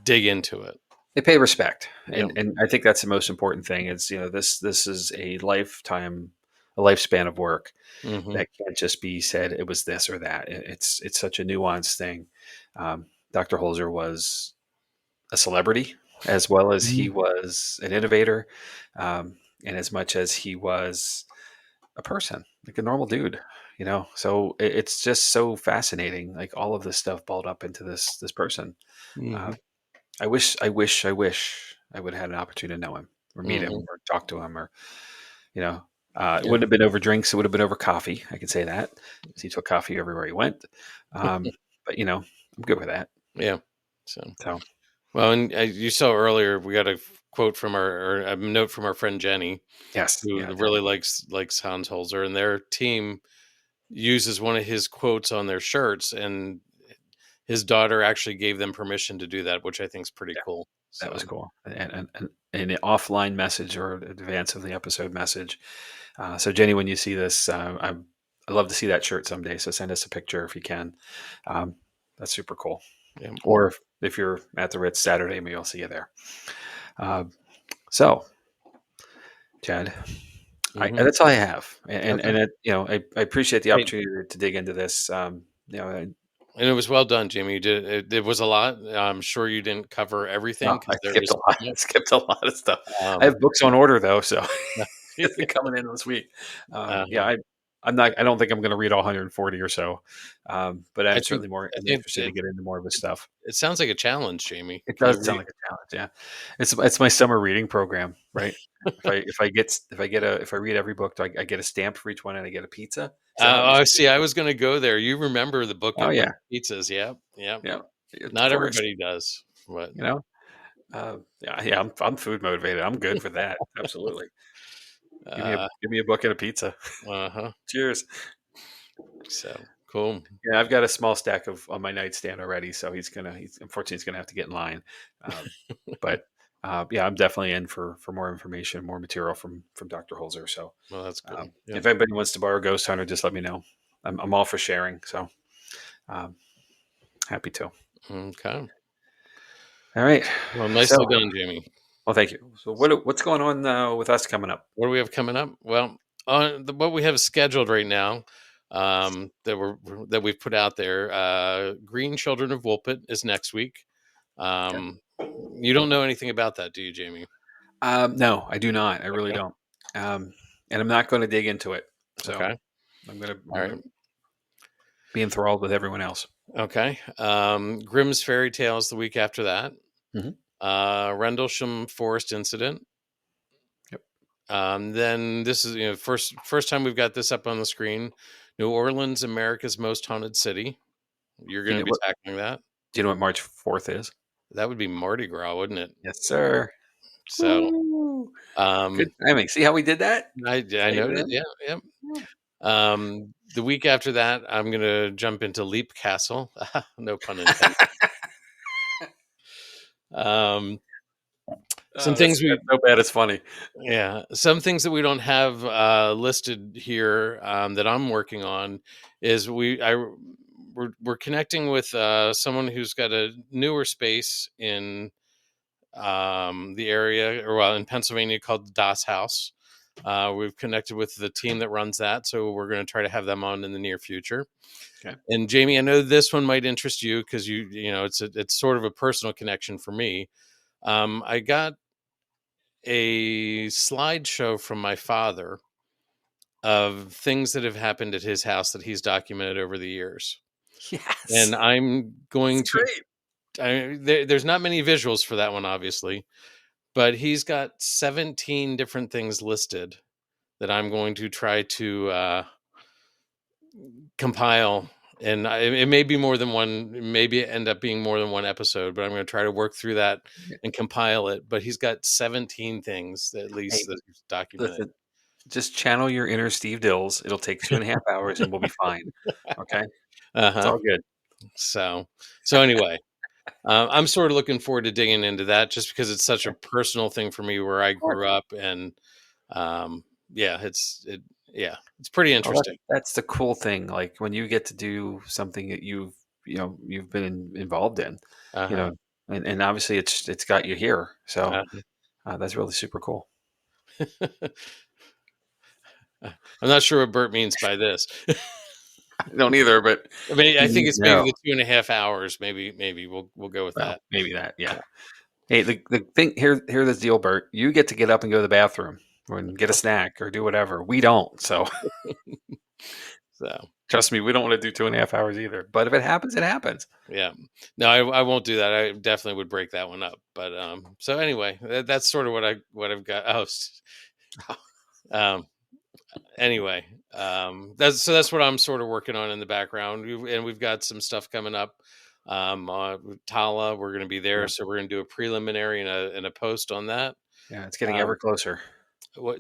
dig into it. they pay respect, Yeah. and I think that's the most important thing. Is this is a lifespan of work Hmm. that can't just be said it was this or that. It's such a nuanced thing. Dr. Holzer was a celebrity as well as he Mhm. was an innovator, and as much as he was a person, like a normal dude. So it's just so fascinating, like all of this stuff balled up into this person. Uh, Hmm. I wish I would have had an opportunity to know him or meet Hmm. him or talk to him or you know. It Yeah. wouldn't have been over drinks. It would have been over coffee. I can say that because he took coffee everywhere he went. Um, but I'm good with that. Yeah. So, So well, and you saw earlier, we got a quote from or a note from our friend Jenny, yes, who yeah, really Jenny. likes Hans Holzer, and their team uses one of his quotes on their shirts, and his daughter actually gave them permission to do that, which I think is pretty Yeah, cool. that was So, cool. And an offline message or advance of the episode message. So Jenny, when you see this, I love to see that shirt someday. So send us a picture if you can. Um, that's super cool. yeah. Or if you're at the Ritz Saturday, maybe I'll see you there. Uh, so Chad, Hmm. that's all I have, Okay. I appreciate the Hey, opportunity to dig into this. and it was well done, Jamie. You did it was a lot. I'm sure you didn't cover everything I because there skipped is a lot. so I much. skipped a lot of stuff. I Um, have books on order though, so yeah. they're coming in this week. Yeah, uh, I'm not. I don't think I'm going to read all 140 or so, but I I'm think certainly more I think interested to get into more of his stuff. it sounds like a challenge, Jamie. It Can does you sound read? like a challenge. Yeah, it's my summer reading program, right? If I read every book, I get a stamp for each one, and I get a pizza. Is that how it used Oh, to be? see, I was going to go there. You remember the book Oh with yeah, pizzas? Yeah, yeah. yeah, of Not course. everybody does, but You know, yeah. I'm food motivated. I'm good for that. Absolutely. uh, Give me a book and a pizza. huh. Cheers. So cool. Yeah, I've got a small stack of on my nightstand already, so he's unfortunately he's gonna have to get in line. But yeah, I'm definitely in for more information, more material from Dr. Holzer. So Well, that's good. Yeah. if anybody wants to borrow Ghost Hunter, just let me know. I'm all for sharing, so um, happy to. Okay. All right. Well, So, nicely done, Jamie. well, thank you. So, what's going on with us coming up? What do we have coming up? Well, what we have scheduled right now, that we've put out there, Green Children of Woolpit is next week. Okay. Um, you don't know anything about that, do you, Jamie? No, I do not. I really Okay. don't. Um, and I'm not going to dig into it. So Okay. All I'm right. gonna be enthralled with everyone else. Okay. Grimm's Fairy Tales the week after that. Hmm. Rendlesham Forest Incident. Yep. Then this is first time we've got this up on the screen. New Orleans, America's Most Haunted City. You're Do going you to know be what? tackling that. Do you know what March 4th is? That would be Mardi Gras, wouldn't it? Yes, sir. So, Woo! Good um, timing. See how we did that? I Save noted, them. yeah, yeah. The week after that, I'm going to jump into Leap Castle. No pun intended. Um, some Oh, that's things we so bad. It's funny. Yeah, some things that we don't have listed here, that I'm working on is we're connecting with someone who's got a newer space in the area, or well, in Pennsylvania, called the Das House. We've connected with the team that runs that, so we're going to try to have them on in the near future. Okay. And Jamie, I know this one might interest you because it's sort of a personal connection for me. I got a slideshow from my father of things that have happened at his house that he's documented over the years. Yes. And I'm It's going to, great. there's not many visuals for that one, obviously, but he's got 17 different things listed that I'm going to try to compile. And it may be more than one, maybe it end up being more than one episode, but I'm going to try to work through that Yeah. and compile it. But he's got 17 things at least Hey, that he's documented. listen. Just channel your inner Steve Dills. It'll take 2.5 hours, and we'll be fine. Okay. Uh It's huh. all good. So anyway, I'm sort of looking forward to digging into that just because it's such a Okay. personal thing for me where I Of course. grew up, and yeah, Yeah, it's pretty Well, interesting. that's the cool thing, like, when you get to do something that you've been involved in, you Uh-huh. know, and obviously it's got you here, so, Uh, that's really super cool. I'm not sure what Bert means by this. I don't either, but I mean, I you think need it's to maybe know. the 2.5 hours. Maybe we'll go with Well, that. maybe that, yeah. Yeah. Hey, the thing here the deal, Bert, you get to get up and go to the bathroom or and get a snack or do whatever. We don't, so So trust me, we don't wanna do 2.5 hours either, but if it happens, it happens. yeah, no, I won't do that. I definitely would break that one up. But so anyway, that's sort of what I've got. Oh, um, anyway, that's what I'm sort of working on in the background, and we've got some stuff coming up. Tala, we're going to be there, Yeah, so we're going to do a preliminary and a post on that. yeah, it's getting ever Um, closer.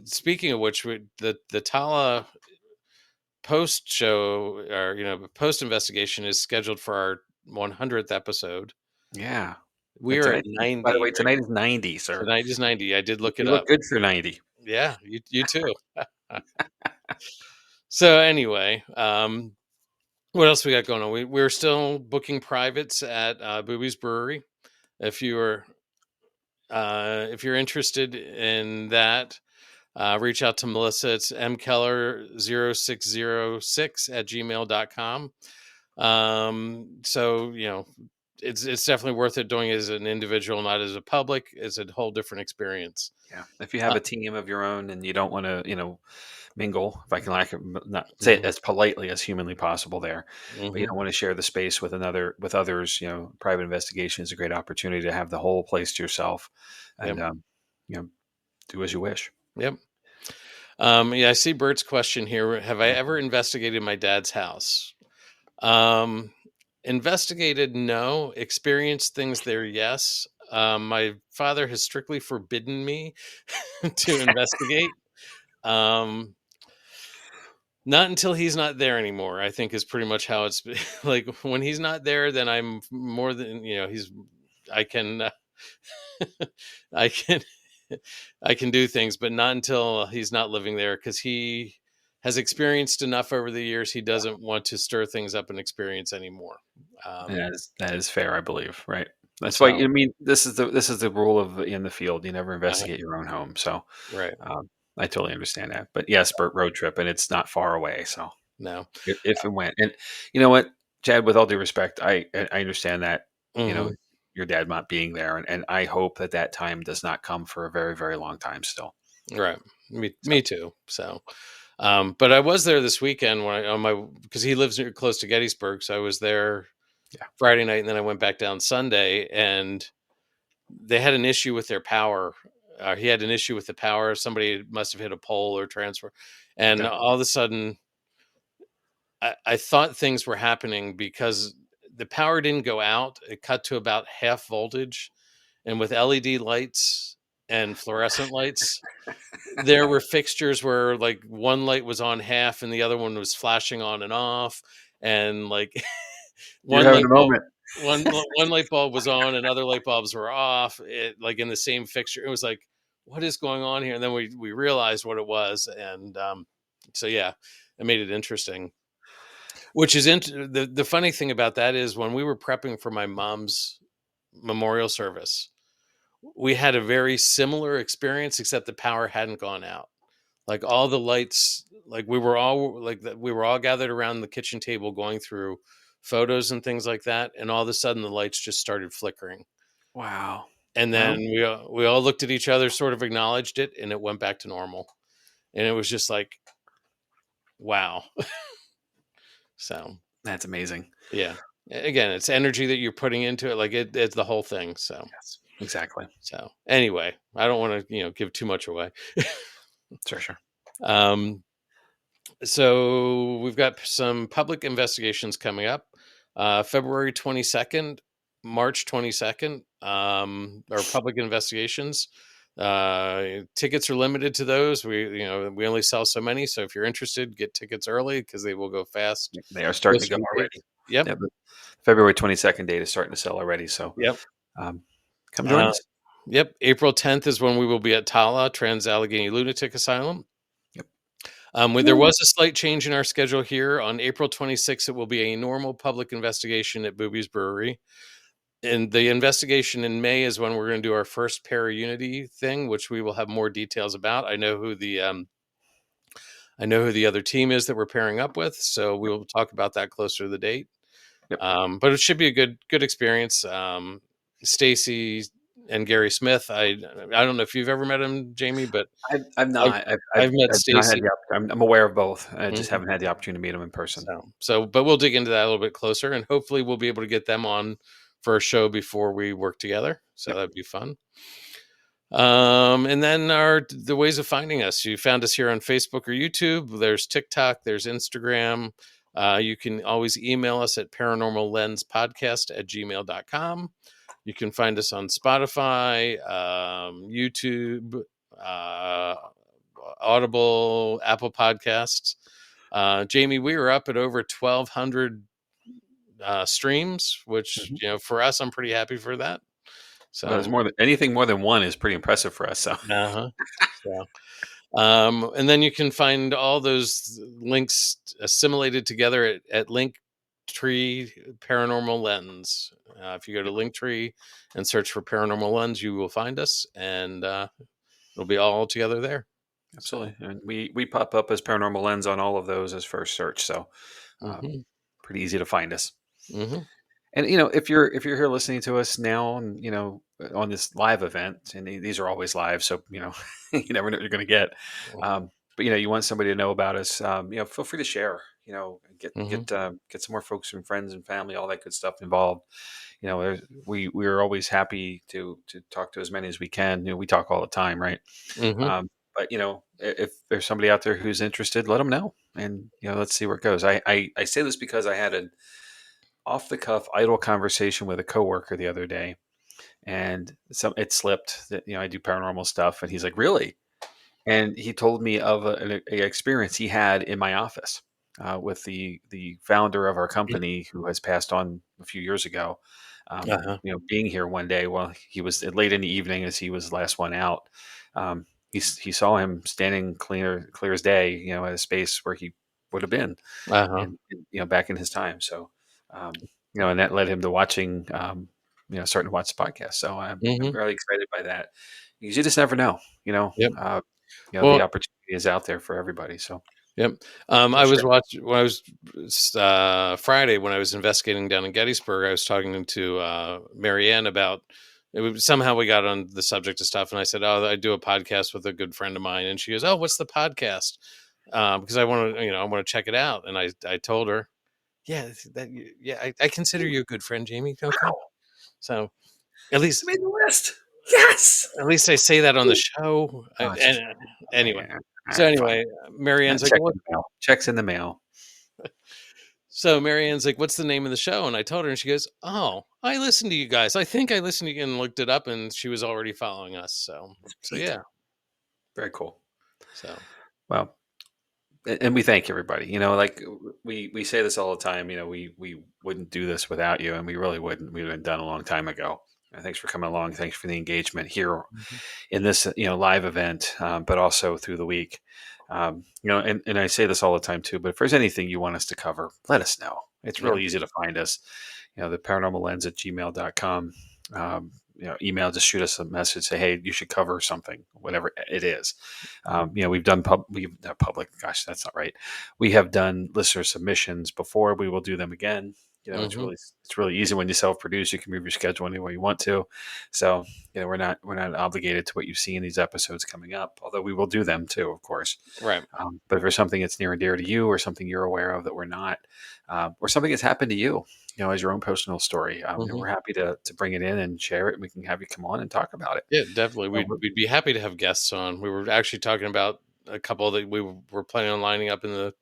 speaking of which, the Tala post show or post investigation is scheduled for our 100th episode. Yeah. We And are at tonight by the 90 way, right. tonight is 90, sir. Tonight is 90. I did look it You look up. good for 90. Yeah, you too. So anyway, what else we got going on? We're still booking privates at Booby's Brewery. If you're if you're interested in that, reach out to Melissa. It's mkeller0606 at gmail.com. So it's definitely worth it doing it as an individual, not as a public. It's a whole different experience. Yeah. If you have Uh, a team of your own and you don't wanna, mingle, if I can not say it mhm, as politely as humanly possible there, but you mhm, don't wanna share the space with others, private investigation is a great opportunity to have the whole place to yourself yep, and, you know, do as you wish. yep. Yeah, I see Bert's question here. Have I Yeah. ever investigated my dad's house? Um, investigated, no. Experienced things there, yes. My father has strictly forbidden me to investigate. Um, not until he's not there anymore, I think is pretty much how it's been. Like when he's not there, then I'm more than, I can, I can, I can do things, but not until he's not living there because he has experienced enough over the years. He doesn't want to stir things up and experience anymore. Um, That is fair, I believe, right? That's why so, this is the rule of in the field, you never uh, investigate your own home, so, right. I totally understand that, but yes, Burt road trip, and it's not far away, so No. if and when and you know what, Chad, with all due respect, I understand that, you know, Hmm. your dad not being there, and I hope that that time does not come for a very, very long time still, Right. Me, so me too. So, but I was there this weekend when I on my because he lives near, close to Gettysburg, so I was there yeah, Friday night, and then I went back down Sunday, and they had an issue with their power. He had an issue with the power. Somebody must have hit a pole or transfer, and okay, all of a sudden, I thought things were happening because the power didn't go out. It cut to about half voltage, and with LED lights and fluorescent lights, there were fixtures where like one light was on half and the other one was flashing on and off, and like you're one having light a bulb moment. one light bulb was on and other light bulbs were off, like in the same fixture. It was like, what is going on here? And then we realized what it was, and so yeah, it made it interesting. Which is the funny thing about that is when we were prepping for my mom's memorial service, we had a very similar experience, except the power hadn't gone out. Like all the lights, like we were all gathered around the kitchen table going through photos and things like that, and all of a sudden the lights just started flickering. Wow. And then Well, we all looked at each other, sort of acknowledged it, and it went back to normal. And it was just like, wow. So that's amazing. yeah. Again, it's energy that you're putting into it. Like it's the whole thing. Yes, exactly. So anyway, I don't want to, give too much away. Sure, sure. um, so we've got some public investigations coming up. February 22nd, March 22nd, are public investigations. Tickets are limited to those. We only sell so many. So if you're interested, get tickets early because they will go fast They are starting to closer go to the date. already. Yep. Yeah, the February 22nd date is starting to sell already, so, Yep. um, come join Uh, us. yep. April 10th is when we will be at Tala, Trans Allegheny Lunatic Asylum. Yep. There Woo. was a slight change in our schedule here. On April 26th, it will be a normal public investigation at Booby's Brewery. And the investigation in May is when we're going to do our first Para Unity thing, which we will have more details about. I know who the other team is that we're pairing up with, so we will talk about that closer to the date. Yep. But it should be a good experience. Stacy and Gary Smith. I don't know if you've ever met him, Jamie, but I've I've not. I've met I've not had Stacy. the I'm aware of both. I just Mhm. haven't had the opportunity to meet them in person. But we'll dig into that a little bit closer, and hopefully we'll be able to get them on for a show before we work together. So Yep. that'd be fun. And then the ways of finding us. You found us here on Facebook or YouTube. There's TikTok. There's Instagram. You can always email us at paranormallenspodcast@gmail.com. You can find us on Spotify, YouTube, uh, Audible, Apple Podcasts. Jamie, we were up at over 1,200 streams, which, Mhm. for us, I'm pretty happy for that. Well, there's So, more than anything more than one is pretty impressive for us. So uh-huh. So, and then you can find all those links assimilated together at Linktree Paranormal Lens. If you go to Linktree and search for Paranormal Lens, you will find us, and it'll be all together there. So, absolutely, and we pop up as Paranormal Lens on all of those as first search. So hmm pretty easy to find us. hmm And if you're here listening to us now, and on this live event, and these are always live, so you never know what you're going to get. But you want somebody to know about us. Feel free to share. hmm Get some more folks and friends and family, all that good stuff involved. We're always happy to talk to as many as we can. We talk all the time, right? hmm But if there's somebody out there who's interested, let them know, and let's see where it goes. I say this because I had an off the cuff idle conversation with a coworker the other day, and it slipped that I do paranormal stuff, and he's like, really? And he told me of a experience he had in my office with the founder of our company who has passed on a few years ago. Uh-huh. Being here one day while he was late in the evening, as he was the last one out, he saw him standing clear as day, at a space where he would have been, Uh-huh. and back in his time. So, and that led him to watching, starting to watch the podcast. So I'm hmm really excited by that, because you just never know, Yep. the Well, opportunity is out there for everybody. So yep. we'll I was share. watching when I was Friday when I was investigating down in Gettysburg. I was talking to Marianne about somehow we got on the subject of stuff, and I said, "Oh, I do a podcast with a good friend of mine," and she goes, "Oh, what's the podcast?" Because I want to check it out, and I told her, "Yeah, I consider you a good friend, Jamie. Okay, Wow, so at you least made the list. Yes. at least I say that on the show." Oh, it's just Anyway, yeah. All so right, fine. anyway, Marianne's like, Check "Well, in the mail. Checks in the mail. So Marianne's like, "What's the name of the show?" And I told her, and she goes, "Oh, I listened to you guys. I think I listened to you," and looked it up, and she was already following us. So Sweet. yeah. Very cool. So Well, and we thank everybody. Like we say this all the time. We wouldn't do this without you, and we really wouldn't. We would have been done a long time ago. And thanks for coming along. Thanks for the engagement here Mhm. in this live event, but also through the week. And I say this all the time too. But if there's anything you want us to cover, let us know. It's Yep. really easy to find us. The paranormal lens at gmail.com. Email, just shoot us a message, say, hey, you should cover something, whatever it is. We've done public, gosh, that's not right. We have done listener submissions before. We will do them again. hmm It's really easy when you self-produce. You can move your schedule any way you want to. So, we're not obligated to what you see in these episodes coming up, although we will do them too, of course. Right. But if there's something that's near and dear to you, or something you're aware of that we're not, or something that's happened to you, as your own personal story, hmm we're happy to bring it in and share it. And we can have you come on and talk about it. Yeah, definitely. So We'd be happy to have guests on. We were actually talking about a couple that we were planning on lining up in the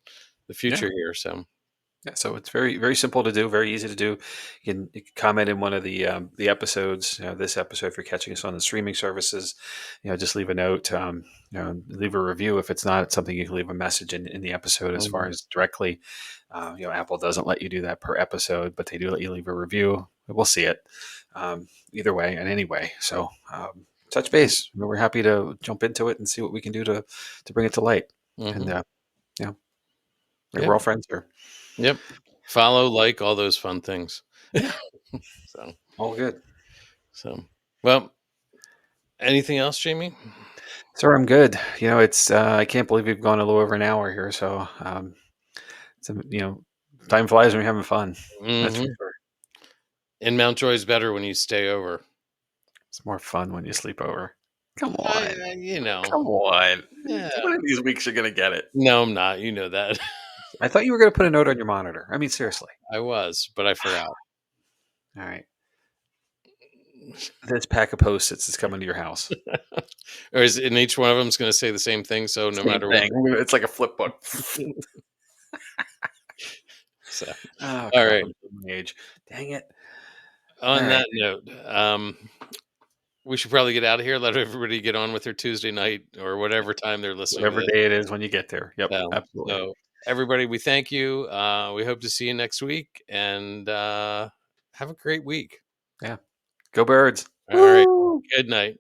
yeah, future here. So. yeah. So it's very very simple to do, very easy to do. You can comment in one of the episodes. This episode, if you're catching us on the streaming services, just leave a note. Leave a review. If it's not something, you can leave a message in the episode. As far Mhm. as directly, Apple doesn't let you do that per episode, but they do let you leave a review. We'll see it either way and anyway. So touch base. We're happy to jump into it and see what we can do to bring it to light. And Mhm. Yeah. Like, we're Yeah. all friends here. Yep. Follow, like, all those fun things. Yeah. So, All good. so, well, anything else, Jamie? Sir, I'm good. It's I can't believe we've gone a little over an hour here. So, time flies when you're having fun. That's for Hmm. sure. And Mountjoy's better when you stay over. It's more fun when you sleep over. Come on. You know, Come on. yeah. One of these weeks you're gonna get it. No, I'm not. You know that. I thought you were gonna put a note on your monitor. I mean, seriously. I was, but I forgot. All right. This pack of Post-its is coming to your house. Or is and each one of them is going to say the same thing? So no Same matter what. thing. It's like a flip book. So, Oh all crap! right. I'm showing my age. Dang it! All On right. that note, we should probably get out of here. Let everybody get on with their Tuesday night or whatever time they're listening to Whatever this. day it is when you get there. Yep. Absolutely. So everybody, we thank you. We hope to see you next week, and have a great week. Yeah. Go Birds. All right. Woo! Good night.